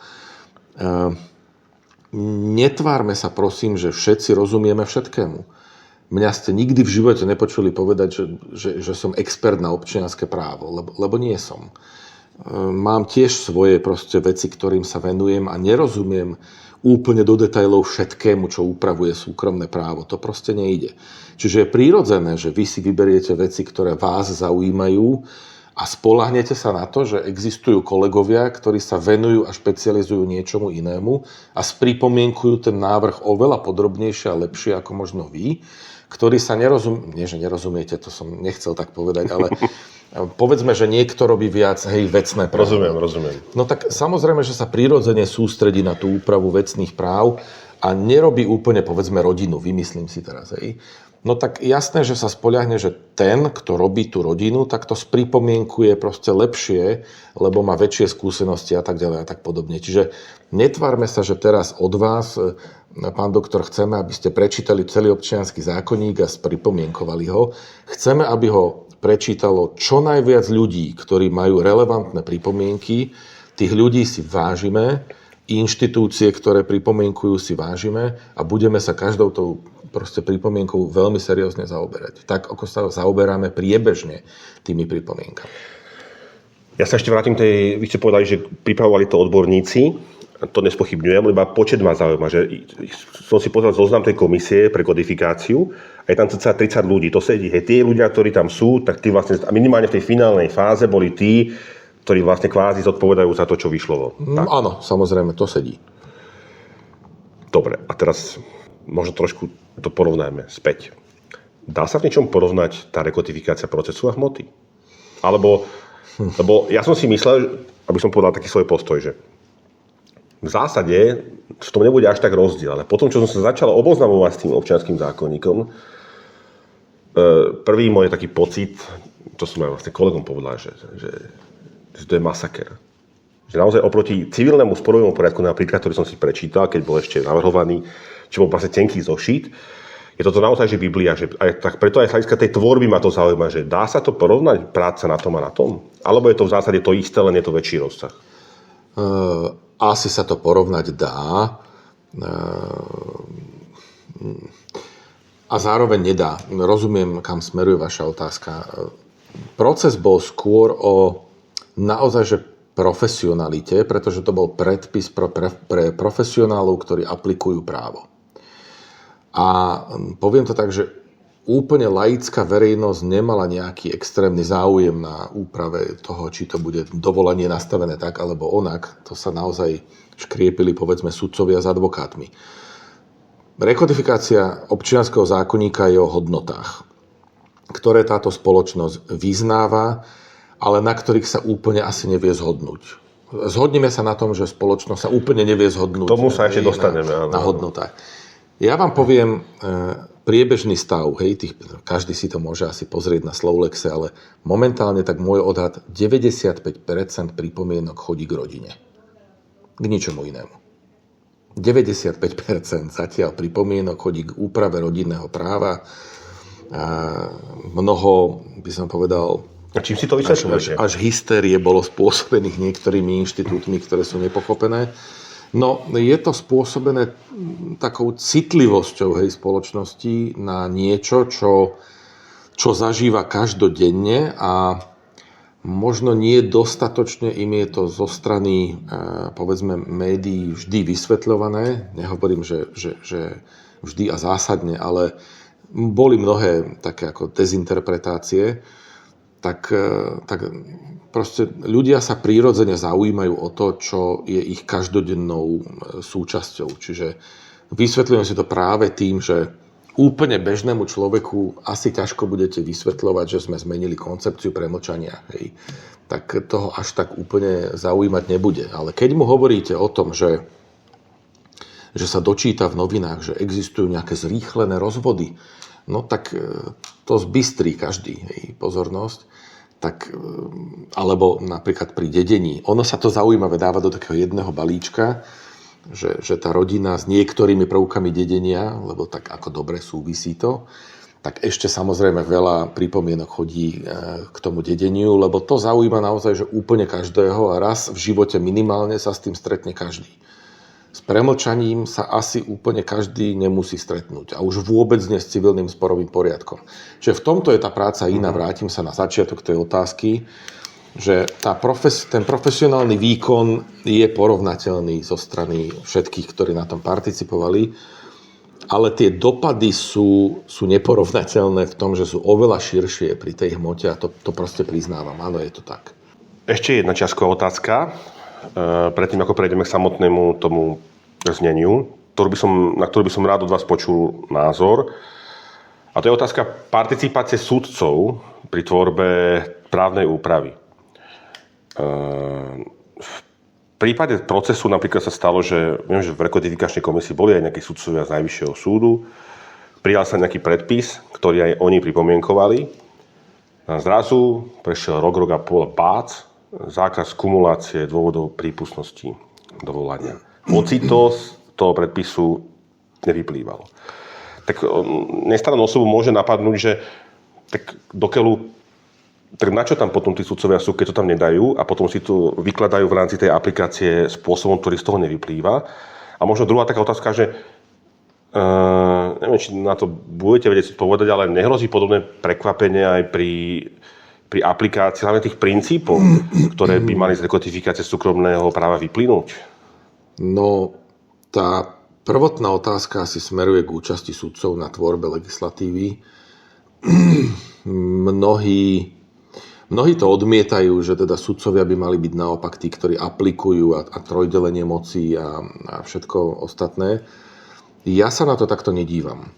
Netvárme sa, prosím, že všetci rozumieme všetkému. Mňa ste nikdy v živote nepočuli povedať, že som expert na občianske právo, lebo nie som. Mám tiež svoje proste veci, ktorým sa venujem a nerozumiem úplne do detailov všetkému, čo upravuje súkromné právo. To proste nejde. Čiže je prirodzené, že vy si vyberiete veci, ktoré vás zaujímajú a spoľahnete sa na to, že existujú kolegovia, ktorí sa venujú a špecializujú niečomu inému a spripomienkujú ten návrh oveľa podrobnejšie a lepšie ako možno vy, ktorí sa nie že nerozumiete, to som nechcel tak povedať, ale povedzme, že niekto robí viac vecné právo. Rozumiem. No tak samozrejme, že sa prirodzene sústredí na tú úpravu vecných práv a nerobí úplne, povedzme, rodinu, vymyslím si teraz, No tak jasné, že sa spoľahne, že ten, kto robí tú rodinu, tak to spripomienkuje proste lepšie, lebo má väčšie skúsenosti a tak ďalej a tak podobne. Čiže netvárme sa, že teraz od vás, pán doktor, chceme, aby ste prečítali celý občiansky zákonník a spripomienkovali ho. Chceme, aby ho prečítalo čo najviac ľudí, ktorí majú relevantné pripomienky. Tých ľudí si vážime, inštitúcie, ktoré pripomienkujú, si vážime a budeme sa každou tou proste pripomienkou veľmi seriózne zaoberať. Tak, ako sa zaoberáme priebežne tými pripomienkami. Ja sa ešte vrátim vy ste povedali, že pripravovali to odborníci, to nespochybňujem, lebo počet ma zaujíma, že som si pozrel zoznam tej komisie pre kodifikáciu a je tam cca 30 ľudí, to sedí. Tí ľudia, ktorí tam sú, tak tí vlastne, minimálne v tej finálnej fáze boli tí, ktorí vlastne kvázi zodpovedajú za to, čo vyšlo. Áno, samozrejme, to sedí. Dobre, a teraz možno trošku to porovnajme späť. Dá sa v niečom porovnať tá rekodifikácia procesu a hmoty? Lebo ja som si myslel, aby som povedal taký svoj postoj, že v zásade v tom nebude až tak rozdiel, ale potom, čo som sa začal oboznamovať s tým občianskym zákonníkom, prvý môj taký pocit, to som aj vlastne kolegom povedal, že to je masaker. Že naozaj oproti civilnému sporovému poriadku, napríklad, ktorý som si prečítal, keď bol ešte navrhovaný, čo bol vlastne tenký zošit, je toto naozaj, že Biblia. Tak preto aj z hľadiska tej tvorby ma to zaujíma, že dá sa to porovnať práca na tom a na tom? Alebo je to v zásade to isté, len je to väčší rozsah? Asi sa to porovnať dá. A zároveň nedá. Rozumiem, kam smeruje vaša otázka. Proces bol skôr o naozaj, že profesionalite, pretože to bol predpis pre profesionálov, ktorí aplikujú právo. A poviem to tak, že úplne laická verejnosť nemala nejaký extrémny záujem na úprave toho, či to bude dovolanie nastavené tak alebo onak. To sa naozaj škriepili, povedzme, sudcovia s advokátmi. Rekodifikácia občianskeho zákonníka je o hodnotách, ktoré táto spoločnosť vyznáva, ale na ktorých sa úplne asi nevie zhodnúť. Zhodneme sa na tom, že spoločnosť sa úplne nevie zhodnúť. Tomu sa ešte dostaneme. Na hodnotách. Ja vám poviem priebežný stav, každý si to môže asi pozrieť na Slovlexe, ale momentálne tak môj odhad 95% pripomienok chodí k rodine. K ničomu inému. 95% zatiaľ pripomienok chodí k úprave rodinného práva. Mnoho, by som povedal, a čím si to vysvetľujete? Až hystérie bolo spôsobených niektorými inštitútmi, ktoré sú nepochopené. No, je to spôsobené takou citlivosťou spoločnosti na niečo, čo zažíva každodenne a možno nie dostatočne im je to zo strany, povedzme, médií vždy vysvetľované. Nehovorím, že vždy a zásadne, ale boli mnohé také ako dezinterpretácie. Tak proste ľudia sa prirodzene zaujímajú o to, čo je ich každodennou súčasťou. Čiže vysvetľujem si to práve tým, že úplne bežnému človeku asi ťažko budete vysvetľovať, že sme zmenili koncepciu premlčania. Hej. Tak toho až tak úplne zaujímať nebude. Ale keď mu hovoríte o tom, že sa dočíta v novinách, že existujú nejaké zrýchlené rozvody, no tak to zbystrí každý, hej, pozornosť. Tak, alebo napríklad pri dedení. Ono sa to zaujímavé dáva do takého jedného balíčka, že tá rodina s niektorými prvkami dedenia, lebo tak ako dobre súvisí to, tak ešte samozrejme veľa pripomienok chodí k tomu dedeniu, lebo to zaujíma naozaj, že úplne každého a raz v živote minimálne sa s tým stretne každý. S premlčaním sa asi úplne každý nemusí stretnúť a už vôbec nie s civilným sporovým poriadkom. Čiže v tomto je tá práca iná. Vrátim sa na začiatok tej otázky, že ten profesionálny výkon je porovnateľný zo strany všetkých, ktorí na tom participovali, ale tie dopady sú neporovnateľné v tom, že sú oveľa širšie pri tej hmote a to proste priznávam. Áno, je to tak. Ešte jedna čiastková otázka. Predtým, ako prejdeme k samotnému tomu zneniu, na ktorú by som rád od vás počul názor. A to je otázka participácie sudcov pri tvorbe právnej úpravy. V prípade procesu napríklad sa stalo, že viem, že v rekodifikačnej komisii boli aj nejakí sudcovia z Najvyššieho súdu. Prijal sa nejaký predpis, ktorý aj oni pripomienkovali. A zrazu prešiel rok a pol bác, zákaz kumulácie dôvodov prípustnosti dovolania. Ocito z toho predpisu nevyplývalo. Tak nestranná osobu môže napadnúť, že tak na čo tam potom tí sudcovia sú, keď to tam nedajú a potom si to vykladajú v rámci tej aplikácie spôsobom, ktorý z toho nevyplýva. A možno druhá taká otázka, že neviem, či na to budete vedieť povedať, ale nehrozí podobné prekvapenie aj pri aplikácii hlavne tých princípov, ktoré by mali z rekodifikácie súkromného práva vyplynúť? No, tá prvotná otázka asi smeruje k účasti sudcov na tvorbe legislatívy. Mnohí to odmietajú, že teda sudcovia by mali byť naopak tí, ktorí aplikujú a trojdelenie moci a všetko ostatné. Ja sa na to takto nedívam.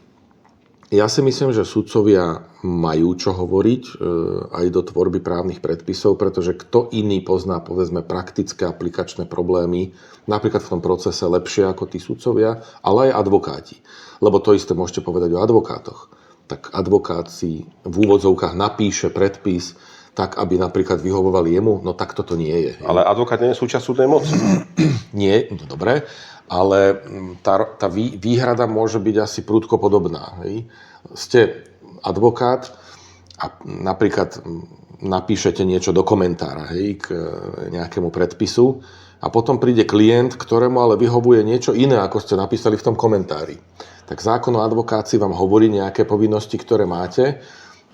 Ja si myslím, že sudcovia majú čo hovoriť aj do tvorby právnych predpisov, pretože kto iný pozná, povedzme, praktické aplikačné problémy, napríklad v tom procese lepšie ako tí sudcovia, ale aj advokáti. Lebo to isté môžete povedať o advokátoch. Tak advokát si v úvodzovkách napíše predpis tak, aby napríklad vyhovovali jemu, no tak toto nie je. Ale advokát nie je súčasť súdnej moci. Nie, no dobre. Ale tá výhrada môže byť asi prudko podobná. Hej. Ste advokát a napríklad napíšete niečo do komentára, hej, k nejakému predpisu a potom príde klient, ktorému ale vyhovuje niečo iné, ako ste napísali v tom komentári. Tak zákon o advokácii vám hovorí nejaké povinnosti, ktoré máte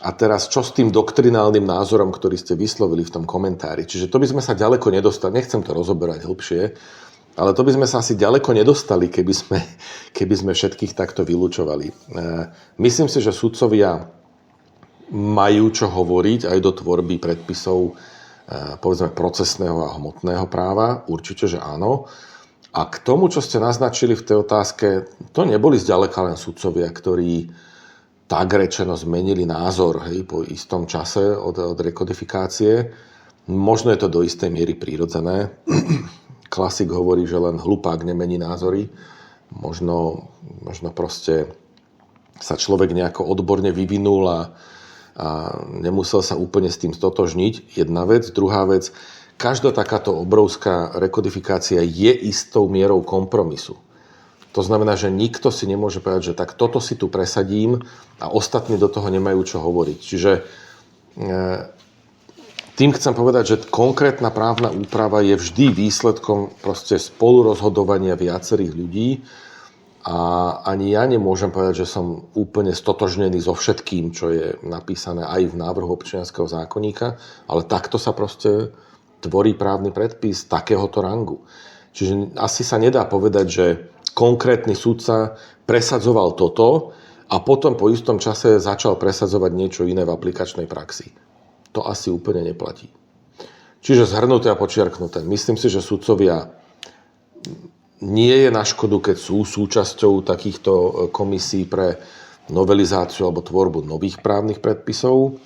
a teraz čo s tým doktrinálnym názorom, ktorý ste vyslovili v tom komentári. Čiže to by sme sa ďaleko nedostali, nechcem to rozoberať hlbšie, ale to by sme sa asi ďaleko nedostali, keby sme všetkých takto vylúčovali. Myslím si, že sudcovia majú čo hovoriť aj do tvorby predpisov, povedzme, procesného a hmotného práva. Určite, že áno. A k tomu, čo ste naznačili v tej otázke, to neboli zďaleka len sudcovia, ktorí tak rečeno zmenili názor, hej, po istom čase od rekodifikácie. Možno je to do istej miery prírodzené. Klasik hovorí, že len hlupák nemení názory. Možno proste sa človek nejako odborne vyvinul a nemusel sa úplne s tým stotožniť. Jedna vec. Druhá vec, každá takáto obrovská rekodifikácia je istou mierou kompromisu. To znamená, že nikto si nemôže povedať, že tak toto si tu presadím a ostatní do toho nemajú čo hovoriť. Čiže tým chcem povedať, že konkrétna právna úprava je vždy výsledkom proste spolurozhodovania viacerých ľudí a ani ja nemôžem povedať, že som úplne stotožnený so všetkým, čo je napísané aj v návrhu občianskeho zákonníka, ale takto sa proste tvorí právny predpis takéhoto rangu. Čiže asi sa nedá povedať, že konkrétny sudca presadzoval toto a potom po istom čase začal presadzovať niečo iné v aplikačnej praxi. To asi úplne neplatí. Čiže zhrnuté a počiarknuté. Myslím si, že sudcovia nie je na škodu, keď sú súčasťou takýchto komisí pre novelizáciu alebo tvorbu nových právnych predpisov.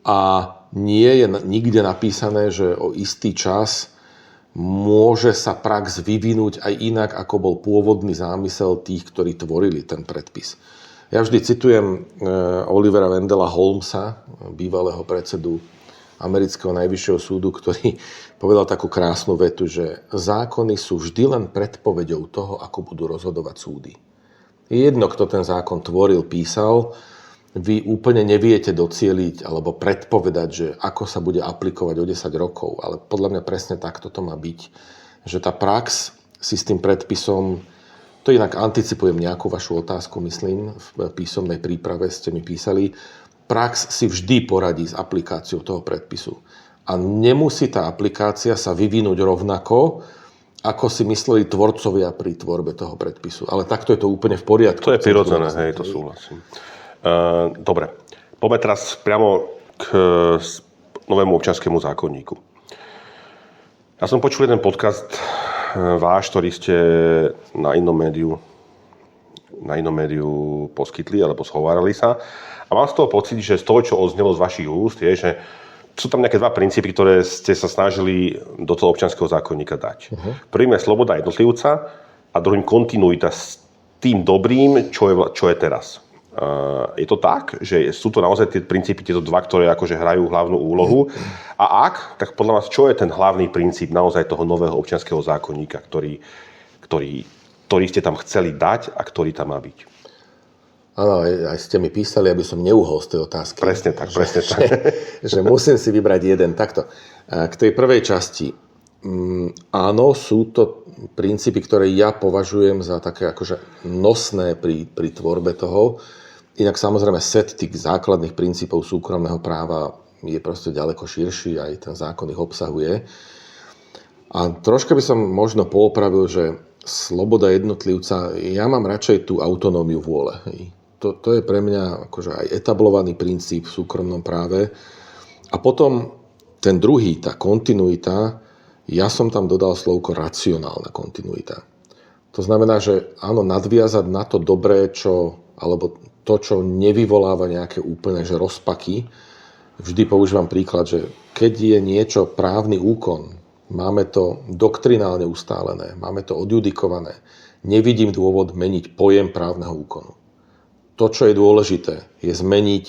A nie je nikde napísané, že o istý čas môže sa prax vyvinúť aj inak, ako bol pôvodný zámysel tých, ktorí tvorili ten predpis. Ja vždy citujem Olivera Wendella Holmesa, bývalého predsedu amerického najvyššieho súdu, ktorý povedal takú krásnu vetu, že zákony sú vždy len predpoveďou toho, ako budú rozhodovať súdy. Je jedno, kto ten zákon tvoril, písal, vy úplne neviete docieliť alebo predpovedať, že ako sa bude aplikovať o 10 rokov, ale podľa mňa presne takto to má byť, že tá prax si s tým predpisom, to inak anticipujem nejakú vašu otázku, myslím, v písomnej príprave ste mi písali, prax si vždy poradí s aplikáciou toho predpisu. A nemusí tá aplikácia sa vyvinúť rovnako, ako si mysleli tvorcovia pri tvorbe toho predpisu. Ale takto je to úplne v poriadku. To je prirodzené, hej, to súhlasím. Dobre, poďme teraz priamo k novému občianskému zákonníku. Ja som počul jeden podcast váš, ktorý ste na inom médiu poskytli, alebo zhovárali sa. A mám z toho pocit, že z toho, čo odznelo z vašich úst, je, že sú tam nejaké dva princípy, ktoré ste sa snažili do toho občianskeho zákonníka dať. Prvým je sloboda jednotlivca a druhým kontinuita s tým dobrým, čo je teraz. Je to tak, že sú to naozaj tie princípy, tieto dva, ktoré akože hrajú hlavnú úlohu? A ak, tak podľa vás, čo je ten hlavný princíp naozaj toho nového občianskeho zákonníka, ktorý ste tam chceli dať a ktorý tam má byť? Áno, aj ste mi písali, aby som neuhol z tej otázky. Presne tak. Že musím si vybrať jeden. Takto. K tej prvej časti. Áno, sú to princípy, ktoré ja považujem za také akože nosné pri tvorbe toho. Inak samozrejme set tých základných princípov súkromného práva je proste ďaleko širší, aj ten zákon ich obsahuje. A troška by som možno poopravil, že sloboda jednotlivca, ja mám radšej tú autonómiu vôle. To je pre mňa akože aj etablovaný princíp v súkromnom práve. A potom ten druhý, tá kontinuita, ja som tam dodal slovko racionálna kontinuita. To znamená, že áno, nadviazať na to dobré, alebo to, čo nevyvoláva nejaké úplne že rozpaky. Vždy používam príklad, že keď je niečo právny úkon, máme to doktrinálne ustálené, máme to odjudikované, nevidím dôvod meniť pojem právneho úkonu. To, čo je dôležité, je zmeniť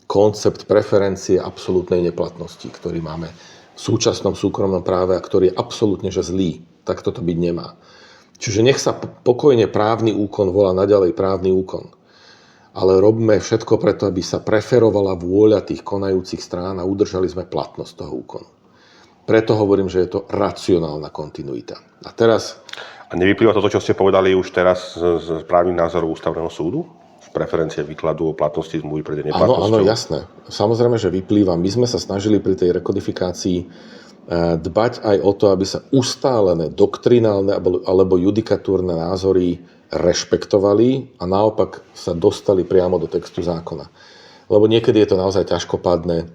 koncept preferencie absolútnej neplatnosti, ktorý máme v súčasnom súkromnom práve a ktorý je absolútne že zlý. Tak toto byť nemá. Čiže nech sa pokojne právny úkon volá naďalej právny úkon. Ale robme všetko preto, aby sa preferovala vôľa tých konajúcich strán a udržali sme platnosť toho úkonu. Preto hovorím, že je to racionálna kontinuita. A teraz... A nevyplýva to, čo ste povedali už teraz z právnych názorov Ústavného súdu? Z preferencie výkladu o platnosti zmluvy pred neplatnosťou? Áno, jasné. Samozrejme, že vyplýva. My sme sa snažili pri tej rekodifikácii dbať aj o to, aby sa ustálené doktrinálne alebo judikatúrne názory rešpektovali a naopak sa dostali priamo do textu zákona. Lebo niekedy je to naozaj ťažkopádne.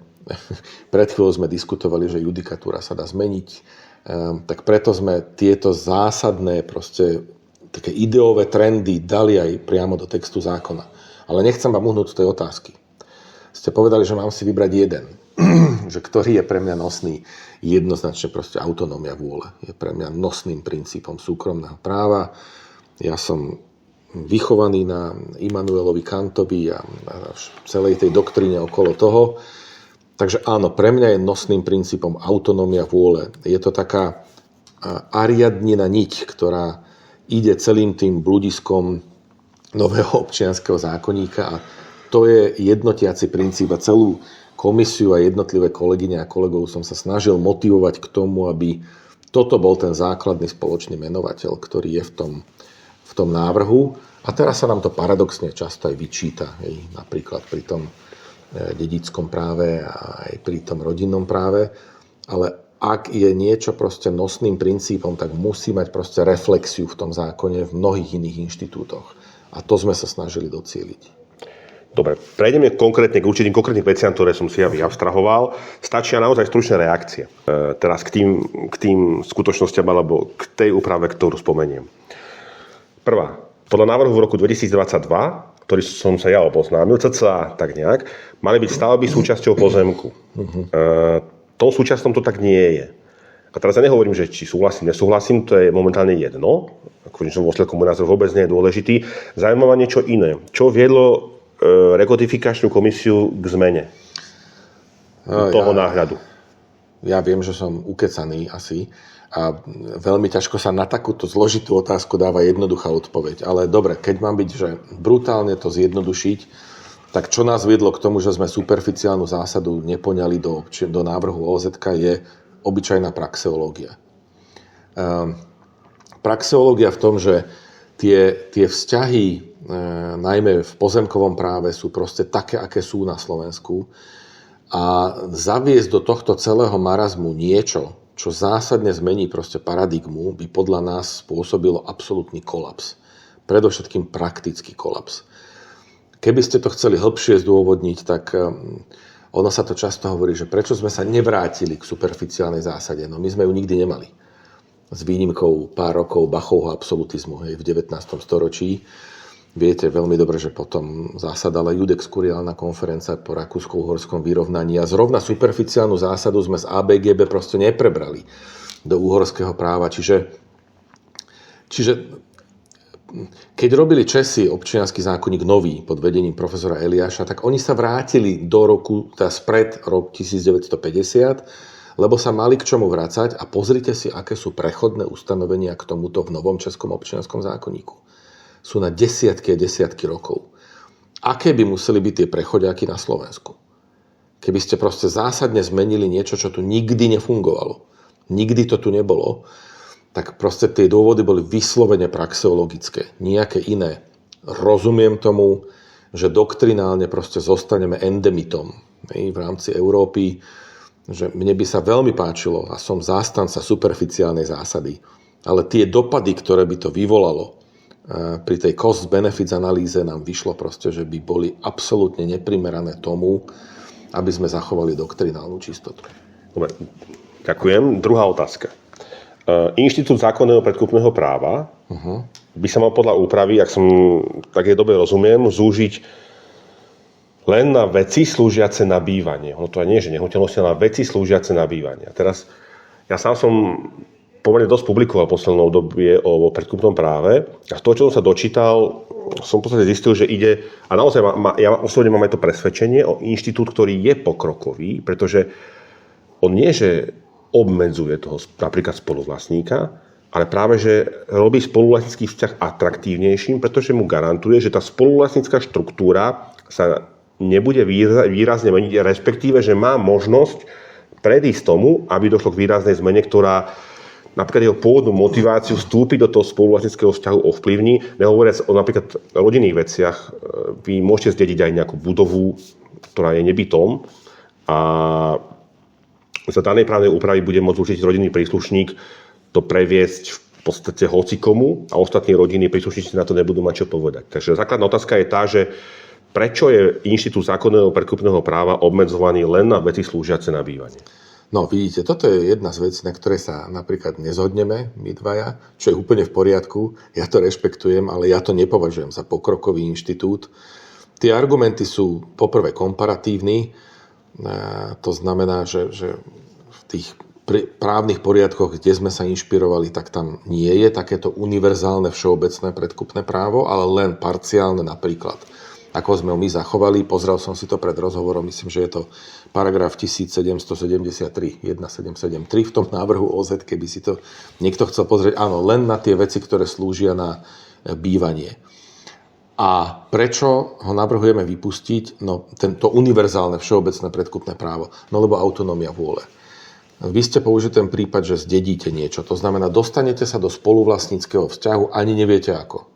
Pred chvíľou sme diskutovali, že judikatúra sa dá zmeniť. Tak preto sme tieto zásadné proste také ideové trendy dali aj priamo do textu zákona. Ale nechcem vám uhnúť z tej otázky. Ste povedali, že mám si vybrať jeden. Že ktorý je pre mňa nosný. Jednoznačne proste autonómia vôle. Je pre mňa nosným princípom súkromného práva. Ja som vychovaný na Immanuelovi Kantovi a celej tej doktríne okolo toho. Takže áno, pre mňa je nosným princípom autonómia vôle. Je to taká ariadnina niť, ktorá ide celým tým bludiskom nového občianskeho zákonníka a to je jednotiaci princíp a celú komisiu a jednotlivé kolegyne a kolegov som sa snažil motivovať k tomu, aby toto bol ten základný spoločný menovateľ, ktorý je v tom návrhu. A teraz sa nám to paradoxne často aj vyčíta, napríklad pri tom dedičskom práve a aj pri tom rodinnom práve. Ale ak je niečo proste nosným princípom, tak musí mať proste reflexiu v tom zákone v mnohých iných inštitútoch. A to sme sa snažili docieliť. Dobre, prejdeme konkrétne k určitým konkrétnym veciam, ktoré som si ja vyabstrahoval. Stačia naozaj stručné reakcie. Teraz k tým skutočnostiam alebo k tej úprave, ktorú spomeniem. Prvá. Podľa návrhu v roku 2022 ktorý som sa ja oboznámil, cca tak nejak, mali byť stavby súčasťou pozemku. V tom súčasnom to tak nie je. A teraz ja nehovorím, že či súhlasím, nesúhlasím, to je momentálne jedno. V konečnom dôsledku môj názor vôbec nie je dôležitý. Zaujímavé niečo iné. Čo viedlo rekodifikačnú komisiu k zmene toho náhľadu? Ja viem, že som ukecaný asi a veľmi ťažko sa na takúto zložitú otázku dáva jednoduchá odpoveď. Ale dobre, keď mám byť, že brutálne to zjednodušiť, tak čo nás viedlo k tomu, že sme superficiálnu zásadu nepoňali do návrhu OZK, je obyčajná praxeológia. Praxeológia v tom, že tie vzťahy, najmä v pozemkovom práve, sú proste také, aké sú na Slovensku. A zaviesť do tohto celého marazmu niečo, čo zásadne zmení proste paradigmu, by podľa nás spôsobilo absolútny kolaps. Predovšetkým praktický kolaps. Keby ste to chceli hĺbšie zdôvodniť, tak ono sa to často hovorí, že prečo sme sa nevrátili k superficiálnej zásade. No my sme ju nikdy nemali. S výnimkou pár rokov Bachovho absolutizmu v 19. storočí. Viete veľmi dobre, že potom zasadala Judex Kuriálna konferencia po rakúsko-uhorskom vyrovnaní a zrovna superficiálnu zásadu sme z ABGB proste neprebrali do uhorského práva. Čiže keď robili Česi občiansky zákonník nový pod vedením profesora Eliáša, tak oni sa vrátili do roku, teda spred rok 1950, lebo sa mali k čomu vracať a pozrite si, aké sú prechodné ustanovenia k tomuto v novom českom občianskom zákonníku. Sú na desiatky a desiatky rokov. Aké by museli byť tie prechodiaky na Slovensku? Keby ste proste zásadne zmenili niečo, čo tu nikdy nefungovalo. Nikdy to tu nebolo. Tak proste tie dôvody boli vyslovene praxeologické. Nijaké iné. Rozumiem tomu, že doktrinálne proste zostaneme endemitom v rámci Európy, že mne by sa veľmi páčilo a som zástanca superficiálnej zásady, ale tie dopady, ktoré by to vyvolalo pri tej cost-benefits analýze nám vyšlo proste, že by boli absolútne neprimerané tomu, aby sme zachovali doktrinálnu čistotu. Dobre, ďakujem. Druhá otázka. Inštitút zákonného predkupného práva by sa mal podľa úpravy, ak som také dobre rozumiem, zúžiť len na veci slúžiace na bývanie. Ono to nie je, že nehnuteľnosti, ale na veci slúžiace na bývanie. A teraz, ja sám som pomerne dosť publikoval v poslednom obdobie o predkupnom práve a z toho, čo som sa dočítal, som v podstate zistil, že ide, a naozaj ja osobne mám aj to presvedčenie o inštitút, ktorý je pokrokový, pretože on nie, že obmedzuje toho napríklad spoluvlastníka, ale práve, že robí spoluvlastnícky vzťah atraktívnejším, pretože mu garantuje, že tá spoluvlastnícka štruktúra sa nebude výrazne meniť, respektíve, že má možnosť predísť tomu, aby došlo k výraznej zmene, ktorá napríklad jeho pôvodnú motiváciu vstúpiť do toho spoluvlastníckeho vzťahu ovplyvní. Nehovoriac o napríklad rodinných veciach, vy môžete zdediť aj nejakú budovu, ktorá je nebytom a za danej právnej úpravy bude môcť určite rodinný príslušník to previesť v podstate hocikomu a ostatní rodinní príslušníci na to nebudú mať čo povedať. Takže základná otázka je tá, že prečo je inštitút zákonného predkupného práva obmedzovaný len na veci slúžiace na bývanie? No vidíte, toto je jedna z vecí, na ktoré sa napríklad nezhodneme my dvaja, čo je úplne v poriadku. Ja to rešpektujem, ale ja to nepovažujem za pokrokový inštitút. Tie argumenty sú poprvé komparatívny. To znamená, že v tých právnych poriadkoch, kde sme sa inšpirovali, tak tam nie je takéto univerzálne všeobecné predkupné právo, ale len parciálne napríklad. Ako sme ho my zachovali, pozrel som si to pred rozhovorom, myslím, že je to paragraf 1773, 1773 v tom návrhu OZ, keby si to niekto chcel pozrieť. Áno, len na tie veci, ktoré slúžia na bývanie. A prečo ho navrhujeme vypustiť? No, tento univerzálne všeobecné predkupné právo. No, lebo autonómia vôle. Vy ste použili ten prípad, že zdedíte niečo. To znamená, dostanete sa do spoluvlastníckeho vzťahu, ani neviete ako.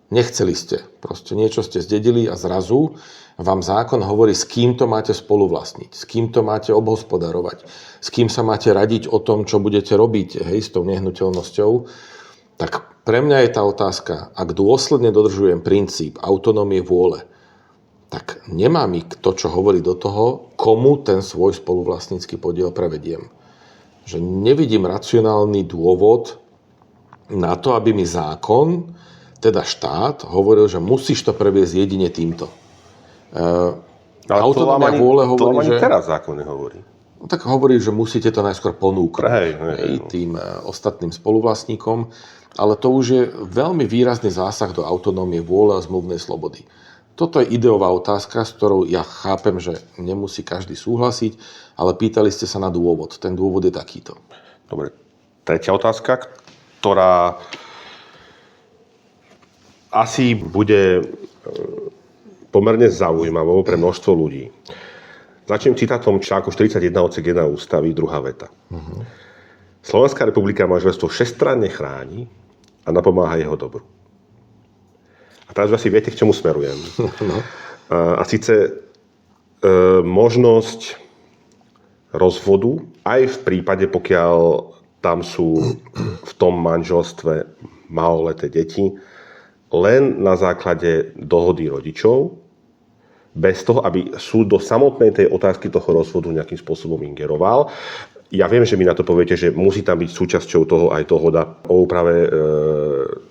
Nechceli ste. Proste niečo ste zdedili a zrazu vám zákon hovorí, s kým to máte spoluvlastniť, s kým to máte obhospodarovať, s kým sa máte radiť o tom, čo budete robiť, s tou nehnuteľnosťou. Tak pre mňa je tá otázka, ak dôsledne dodržujem princíp autonómie vôle, tak nemá mi to, čo hovorí do toho, komu ten svoj spoluvlastnícky podiel prevediem. Že nevidím racionálny dôvod na to, aby mi zákon teda štát hovoril, že musíš to previesť jedine týmto. Ale Autonómia vôle hovorí, že... že... teraz zákon nehovorí. No, tak hovorí, že musíte to najskôr ponúknuť Hej. tým ostatným spoluvlastníkom, ale to už je veľmi výrazný zásah do autonómie vôle a zmluvnej slobody. Toto je ideová otázka, s ktorou ja chápem, že nemusí každý súhlasiť, ale pýtali ste sa na dôvod. Ten dôvod je takýto. Dobre. Tretia otázka, ktorá asi bude pomerne zaujímavou pre množstvo ľudí. Začnem citátom článku 41 odsek 1 ústavy, druhá veta. Slovenská republika manželstvo všestranne chráni a napomáha jeho dobru. A teraz asi viete, k čomu smerujem. No. A síce možnosť rozvodu aj v prípade, pokiaľ tam sú v tom manželstve maloleté deti, len na základe dohody rodičov, bez toho, aby súd do samotnej tej otázky toho rozvodu nejakým spôsobom ingeroval. Ja viem, že mi na to poviete, že musí tam byť súčasťou toho aj dohoda o úprave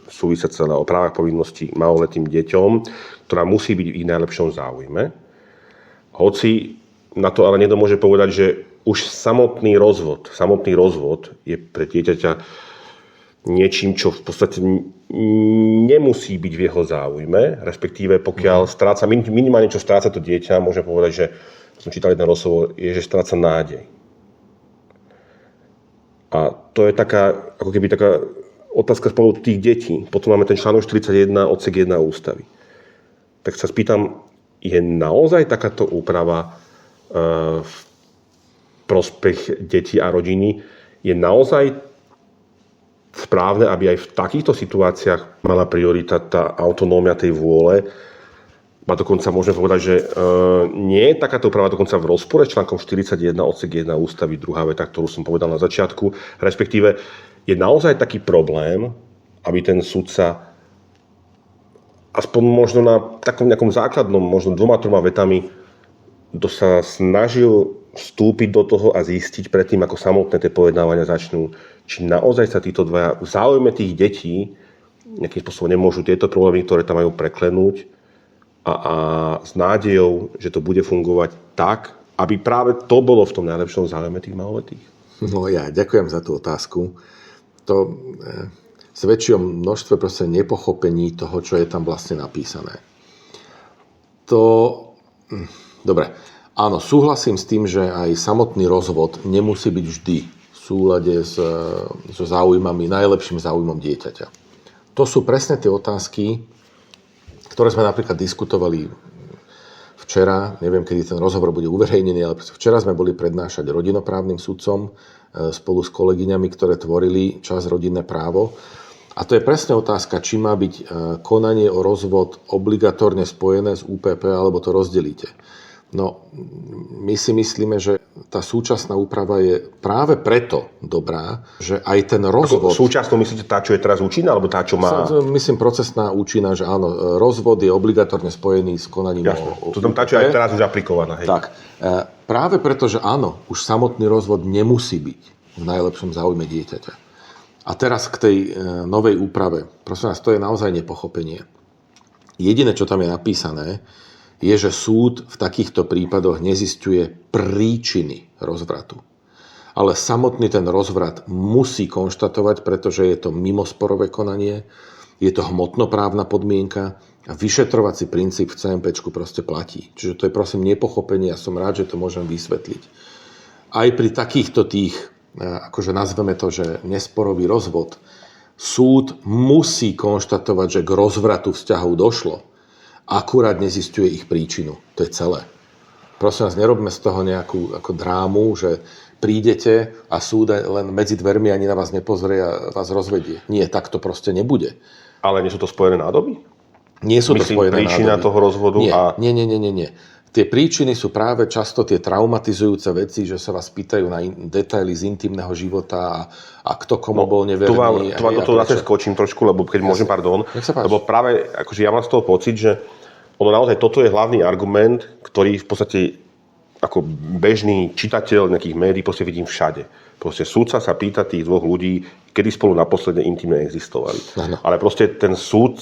súvisiaca o právach povinností maloletým deťom, ktorá musí byť v ich najlepšom záujme. Hoci na to ale niekto môže povedať, že už samotný rozvod je pre dieťaťa niečím, čo v podstate nemusí byť v jeho záujme, respektíve pokiaľ stráca, minimálne čo stráca to dieťa, môžem povedať, že som čítal jeden rozhovor, je, že stráca nádej. A to je taká, ako keby taká otázka z pohľadu tých detí. Potom máme ten článok 41 odsek 1 ústavy. Tak sa spýtam, je naozaj takáto úprava v prospech detí a rodiny? Je naozaj správne, aby aj v takýchto situáciách mala priorita tá autonómia tej vôle? A dokonca môžeme povedať, že nie je takáto úprava dokonca v rozpore s článkom 41 odsek 1 ústavy, druhá veta, ktorú som povedal na začiatku. Respektíve je naozaj taký problém, aby ten sudca aspoň možno na takom nejakom základnom, možno 2-3 vetami sa snažil vstúpiť do toho a zistiť predtým, ako samotné tie pojednávania začnú, či naozaj sa títo dvaja v záujme tých detí nejakým spôsobom nemôžu tieto problémy, ktoré tam majú, preklenúť a s nádejou, že to bude fungovať tak, aby práve to bolo v tom najlepšom záujme tých maloletých. No ja ďakujem za tú otázku. To svedčí o množstve proste nepochopení toho, čo je tam vlastne napísané. Dobre. Áno, súhlasím s tým, že aj samotný rozvod nemusí byť vždy v súlade so záujmami, najlepším záujmom dieťaťa. To sú presne tie otázky, ktoré sme napríklad diskutovali včera, neviem, kedy ten rozhovor bude uverejnený, ale včera sme boli prednášať rodinoprávnym sudcom spolu s kolegyňami, ktoré tvorili časť rodinné právo. A to je presne otázka, či má byť konanie o rozvod obligatórne spojené s UPP, alebo to rozdelíte. No, my si myslíme, že tá súčasná úprava je práve preto dobrá, že aj ten rozvod... Súčasnú myslíte tá, čo je teraz účinná, alebo tá, čo má... Myslím procesná účinná, že áno, rozvod je obligatórne spojený s konaním o to tam tá, čo je aj teraz už aplikovaná. Hej. Tak, práve preto, že áno, už samotný rozvod nemusí byť v najlepšom záujme dieťaťa. A teraz k tej novej úprave. Prosím vás, to je naozaj nepochopenie. Jediné, čo tam je napísané, je, že súd v takýchto prípadoch nezisťuje príčiny rozvratu. Ale samotný ten rozvrat musí konštatovať, pretože je to mimosporové konanie, je to hmotnoprávna podmienka a vyšetrovací princíp v CMPčku proste platí. Čiže to je prosím nepochopenie a som rád, že to môžem vysvetliť. Aj pri takýchto tých, akože nazveme to, že nesporový rozvod, súd musí konštatovať, že k rozvratu vzťahov došlo. Akurát nezisťuje ich príčinu. To je celé. Prosím vás, nerobme z toho nejakú ako drámu, že prídete a súd len medzi dvermi ani na vás nepozrie a vás rozvedie. Nie, tak to proste nebude. Ale nie sú to spojené nádoby? Nie sú to spojené príčina nádoby. Toho rozvodu? Nie. Tie príčiny sú práve často tie traumatizujúce veci, že sa vás pýtajú na detaily z intimného života a kto komu bol neverný. Tu vám do toho zase skočím trošku, lebo keď môžem, pardon. Lebo práve, akože ja mám z toho pocit, že ono naozaj toto je hlavný argument, ktorý v podstate ako bežný čitateľ nejakých médií proste vidím všade. Proste súdca sa pýta tých dvoch ľudí, kedy spolu naposledy intimne existovali. Ano. Ale proste ten súd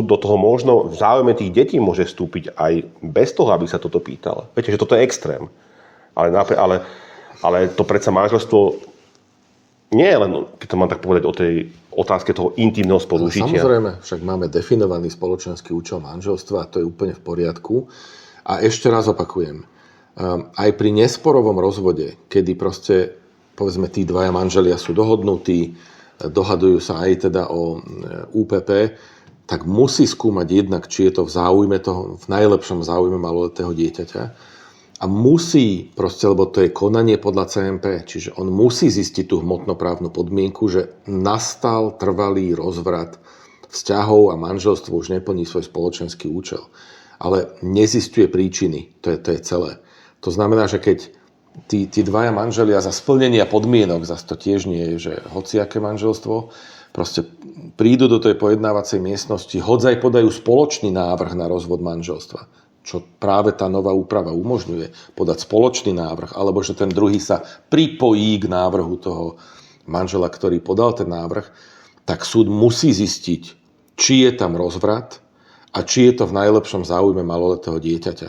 do toho možno v záujme tých detí môže vstúpiť aj bez toho, aby sa toto pýtal. Viete, že toto je extrém. Ale to predsa manželstvo nie je len, keď to mám tak povedať, o tej otázke toho intimného spolužitia. Samozrejme, však máme definovaný spoločenský účel manželstva a to je úplne v poriadku. A ešte raz opakujem, aj pri nesporovom rozvode, kedy proste, povedzme, tí dvaja manželia sú dohodnutí, dohadujú sa aj teda o UPP, tak musí skúmať jednak, či je to v najlepšom záujme maloletého dieťaťa. A musí proste, lebo to je konanie podľa CMP, čiže on musí zistiť tú hmotnoprávnu podmienku, že nastal trvalý rozvrat vzťahov a manželstvo už neplní svoj spoločenský účel. Ale nezisťuje príčiny, to je celé. To znamená, že keď tí dvaja manželia za splnenia podmienok, zase to tiež nie je, že hociaké manželstvo, proste prídu do tej pojednávacej miestnosti, hodzaj podajú spoločný návrh na rozvod manželstva, čo práve tá nová úprava umožňuje, podať spoločný návrh, alebo že ten druhý sa pripojí k návrhu toho manžela, ktorý podal ten návrh, tak súd musí zistiť, či je tam rozvrat a či je to v najlepšom záujme maloletého dieťaťa.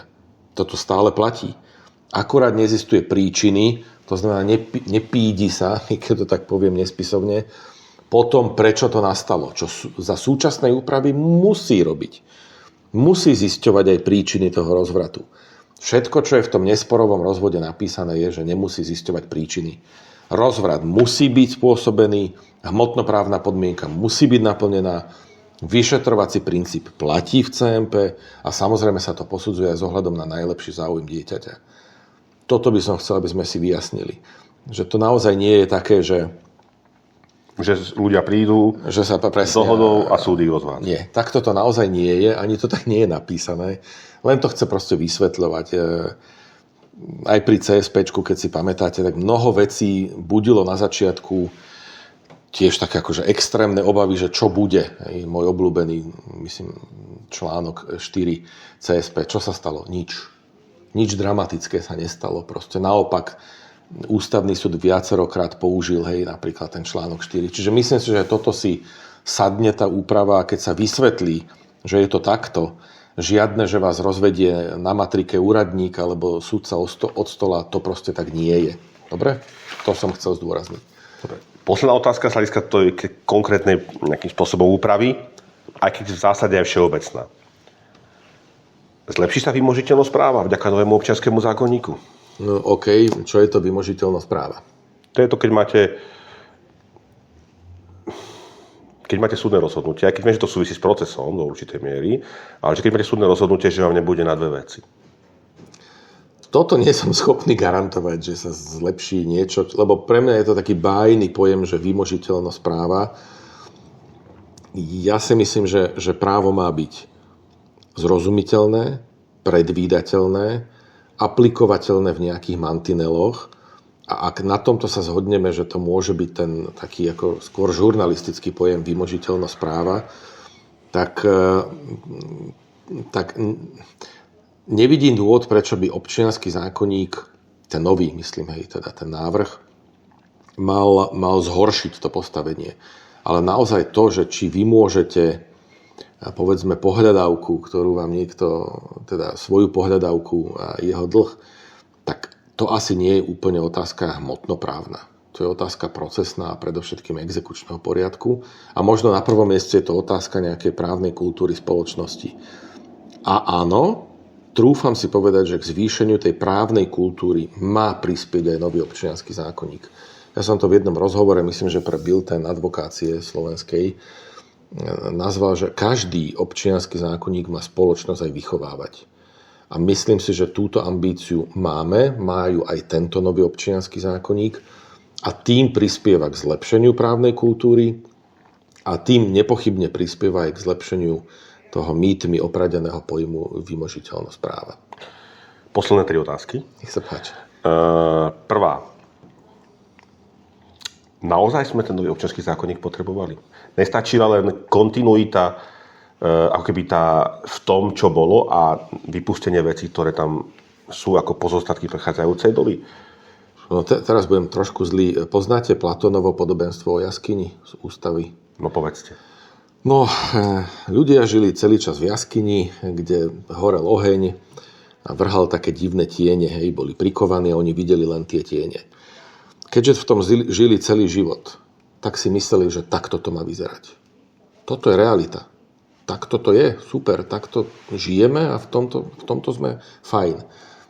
Toto stále platí. Akurát nezistuje príčiny, to znamená, nepídi sa, keď to tak poviem nespisovne, potom prečo to nastalo, čo za súčasnej úpravy musí robiť. Musí zisťovať aj príčiny toho rozvratu. Všetko, čo je v tom nesporovom rozvode napísané, je, že nemusí zisťovať príčiny. Rozvrat musí byť spôsobený, hmotnoprávna podmienka musí byť naplnená, vyšetrovací princíp platí v CMP a samozrejme sa to posudzuje aj s ohľadom na najlepší záujem dieťaťa. Toto by som chcel, aby sme si vyjasnili. Že to naozaj nie je také, že ľudia prídu že sa presne, dohodou a súdy rozvádza. Nie, takto to naozaj nie je, ani to tak nie je napísané. Len to chce proste vysvetľovať. Aj pri CSPčku, keď si pamätáte, tak mnoho vecí budilo na začiatku tiež také akože extrémne obavy, že čo bude. Môj obľúbený, myslím, článok 4 CSP. Čo sa stalo? Nič. Nič dramatické sa nestalo. Proste naopak, Ústavný súd viacerokrát použil, napríklad ten článok 4. Čiže myslím si, že toto si sadne tá úprava, keď sa vysvetlí, že je to takto, žiadne, že vás rozvedie na matrike úradník alebo súdca od stola, to proste tak nie je. Dobre? To som chcel zdôrazniť. Dobre. Posledná otázka z hľadiska konkrétnej nejakým spôsobom úpravy, aj keď v zásade je všeobecná. Zlepší sa vymožiteľnosť práva vďaka novému občianskému zákonníku? No OK, čo je to vymožiteľnosť práva? To je to, keď máte súdne rozhodnutie, aj keď vieme, že to súvisí s procesom do určitej miery, ale že keď máte súdne rozhodnutie, že vám nebude na dve veci. Toto nie som schopný garantovať, že sa zlepší niečo, lebo pre mňa je to taký bájny pojem, že vymožiteľnosť práva. Ja si myslím, že právo má byť zrozumiteľné, predvídateľné, aplikovateľné v nejakých mantineloch a ak na tomto sa zhodneme, že to môže byť ten taký ako skôr žurnalistický pojem vymožiteľnosť práva, tak nevidím dôvod, prečo by občiansky zákonník, ten nový, myslím, teda ten návrh, mal zhoršiť to postavenie. Ale naozaj to, že či vy môžete povedzme pohľadávku, ktorú vám niekto, teda svoju pohľadávku a jeho dlh, tak to asi nie je úplne otázka hmotnoprávna. To je otázka procesná a predovšetkým exekučného poriadku. A možno na prvom mieste je to otázka nejakej právnej kultúry spoločnosti. A áno, trúfam si povedať, že k zvýšeniu tej právnej kultúry má prispieť aj nový občiansky zákonník. Ja som to v jednom rozhovore, myslím, že pre Bulletin advokácie slovenskej, nazval, že každý občiansky zákonník má spoločnosť aj vychovávať. A myslím si, že túto ambíciu majú aj tento nový občiansky zákonník a tým prispieva k zlepšeniu právnej kultúry a tým nepochybne prispieva aj k zlepšeniu toho mýtmi opradeného pojmu vymožiteľnosť práva. Posledné 3 otázky. Nech sa páči. Prvá. Naozaj sme ten nový občiansky zákonník potrebovali? Nestačila len kontinuita ako keby v tom, čo bolo a vypustenie vecí, ktoré tam sú ako pozostatky prechádzajúcej doby? No teraz budem trošku zlý. Poznáte Platónovo podobenstvo o jaskyni z ústavy? No povedzte. No, ľudia žili celý čas v jaskyni, kde horel oheň a vrhal také divné tiene, hej, boli prikovaní a oni videli len tie tiene. Keďže v tom žili celý život, tak si mysleli, že takto to má vyzerať. Toto je realita. Takto to je, super, takto žijeme a v tomto sme fajn.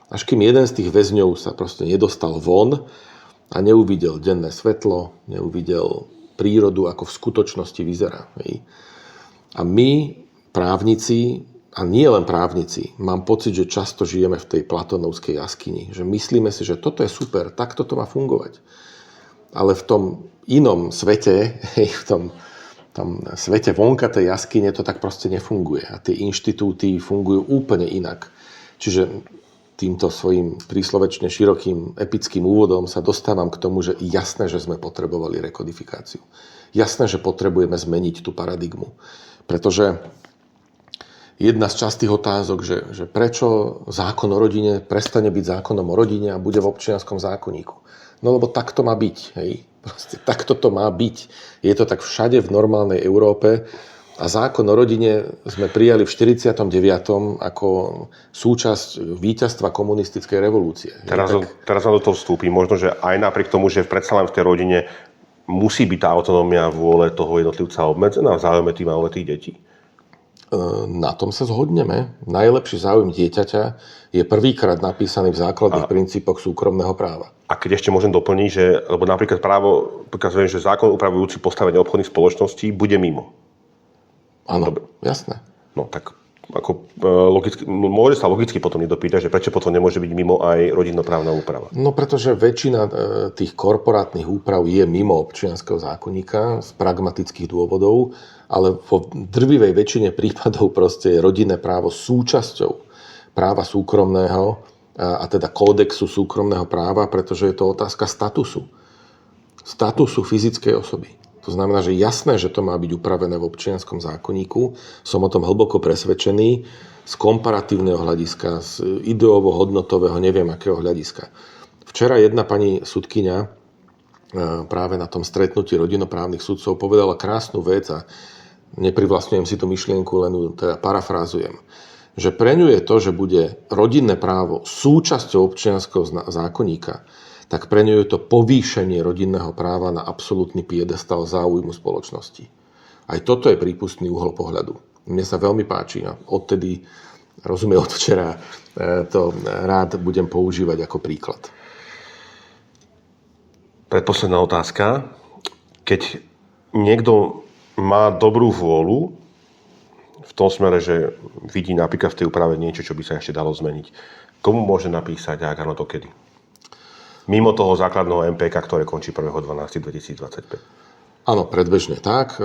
Až kým jeden z tých väzňov sa proste nedostal von a neuvidel denné svetlo, neuvidel prírodu, ako v skutočnosti vyzerá. Hej. A my, právnici, a nie len právnici, mám pocit, že často žijeme v tej platónovskej jaskyni. Že myslíme si, že toto je super, takto to má fungovať. Ale v tom inom svete, v tom svete vonka tej jaskyne to tak proste nefunguje. A tie inštitúty fungujú úplne inak. Čiže týmto svojím príslovečne širokým epickým úvodom sa dostávam k tomu, že jasné, že sme potrebovali rekodifikáciu. Jasné, že potrebujeme zmeniť tú paradigmu. Pretože jedna z častých otázok, že prečo zákon o rodine prestane byť zákonom o rodine a bude v občianskom zákonníku. No lebo tak to má byť. Hej. Proste takto to má byť. Je to tak všade v normálnej Európe. A zákon o rodine sme prijali v 49. ako súčasť víťazstva komunistickej revolúcie. Teraz na do toho vstúpi. Možno, že aj napriek tomu, že predsa len v tej rodine musí byť tá autonómia vôle toho jednotlivca obmedzená v záujme tých maloletých detí? Na tom sa zhodneme. Najlepší záujem dieťaťa je prvýkrát napísaný v základných princípoch súkromného práva. A keď ešte môžem doplniť, že lebo napríklad právo, pokazujem, že zákon upravujúci postavenie obchodných spoločností bude mimo. Áno, jasné. No tak ako logicky, môže sa logicky potom nedopýtať, že prečo potom nemôže byť mimo aj rodinnoprávna úprava? No pretože väčšina tých korporátnych úprav je mimo občianskeho zákonníka z pragmatických dôvodov, ale vo drvivej väčšine prípadov proste je rodinné právo súčasťou práva súkromného a teda kódexu súkromného práva, pretože je to otázka statusu fyzickej osoby. To znamená, že jasné, že to má byť upravené v občianskom zákonníku. Som o tom hlboko presvedčený z komparatívneho hľadiska, z ideovo-hodnotového, neviem akého hľadiska. Včera jedna pani sudkyňa práve na tom stretnutí rodinnoprávnych sudcov povedala krásnu vec a neprivlastňujem si tú myšlienku, len ju teda parafrázujem. Že pre ňu je to, že bude rodinné právo súčasťou občianskeho zákonníka, tak pre ňu je to povýšenie rodinného práva na absolútny piedestal záujmu spoločnosti. Aj toto je prípustný uhol pohľadu. Mne sa veľmi páči a odtedy, rozumiem od včera, to rád budem používať ako príklad. Predposledná otázka. Keď niekto má dobrú vôľu v tom smere, že vidí napríklad v tej úprave niečo, čo by sa ešte dalo zmeniť, komu môže napísať a áno, to kedy? Mimo toho základného MPK, ktoré končí 1.12.2025. Áno, predbežne tak.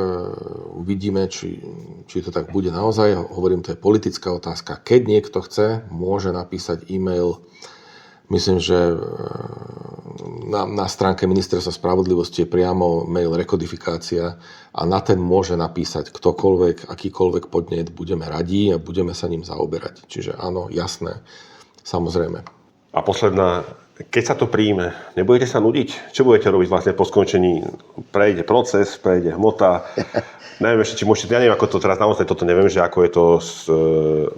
Uvidíme, či to tak bude naozaj. Hovorím, to je politická otázka. Keď niekto chce, môže napísať e-mail. Myslím, že na stránke Ministerstva spravodlivosti je priamo mail rekodifikácia a na ten môže napísať ktokoľvek, akýkoľvek podnet, budeme radi a budeme sa ním zaoberať. Čiže áno, jasné, samozrejme. A posledná, keď sa to príjme, nebudete sa nudiť? Čo budete robiť vlastne po skončení? Prejde proces, prejde hmota. Neviem ešte, či môžete, ja neviem, ako to teraz naozaj toto neviem, že ako je to s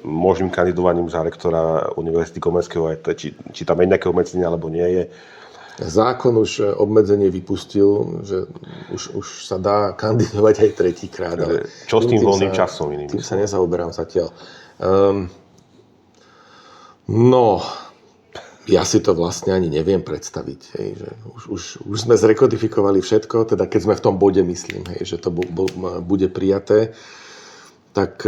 možným kandidovaním za rektora Univerzity Komenského, či tam je nejaké obmedzenie, alebo nie je. Zákon už obmedzenie vypustil, že už sa dá kandidovať aj tretíkrát. Čo s tým voľným časom? Tým sa nezaoberám zatiaľ. No, ja si to vlastne ani neviem predstaviť. Hej, že už sme zrekodifikovali všetko, teda keď sme v tom bode, myslím, hej, že to bude prijaté. Tak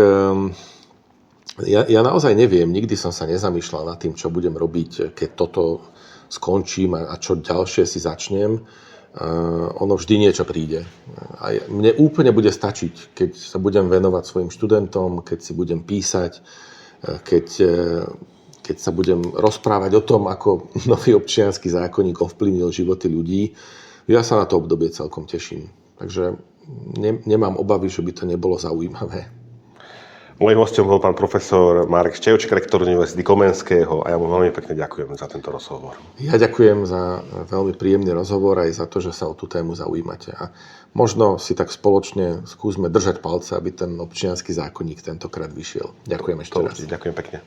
ja naozaj neviem, nikdy som sa nezamýšľal nad tým, čo budem robiť, keď toto skončím a čo ďalšie si začnem. Ono vždy niečo príde. A mne úplne bude stačiť, keď sa budem venovať svojim študentom, keď si budem písať, keď sa budem rozprávať o tom, ako nový občiansky zákonník ovplyvnil životy ľudí. Ja sa na to obdobie celkom teším. Takže nemám obavy, že by to nebolo zaujímavé. Mojím hostom bol pán profesor Marek Štejoček, rektor Univerzity Komenského a ja mu veľmi pekne ďakujem za tento rozhovor. Ja ďakujem za veľmi príjemný rozhovor aj za to, že sa o tú tému zaujímate. A možno si tak spoločne skúsme držať palce, aby ten občiansky zákonník tentokrát vyšiel. Ďakujem ešte raz. Ďakujem pekne.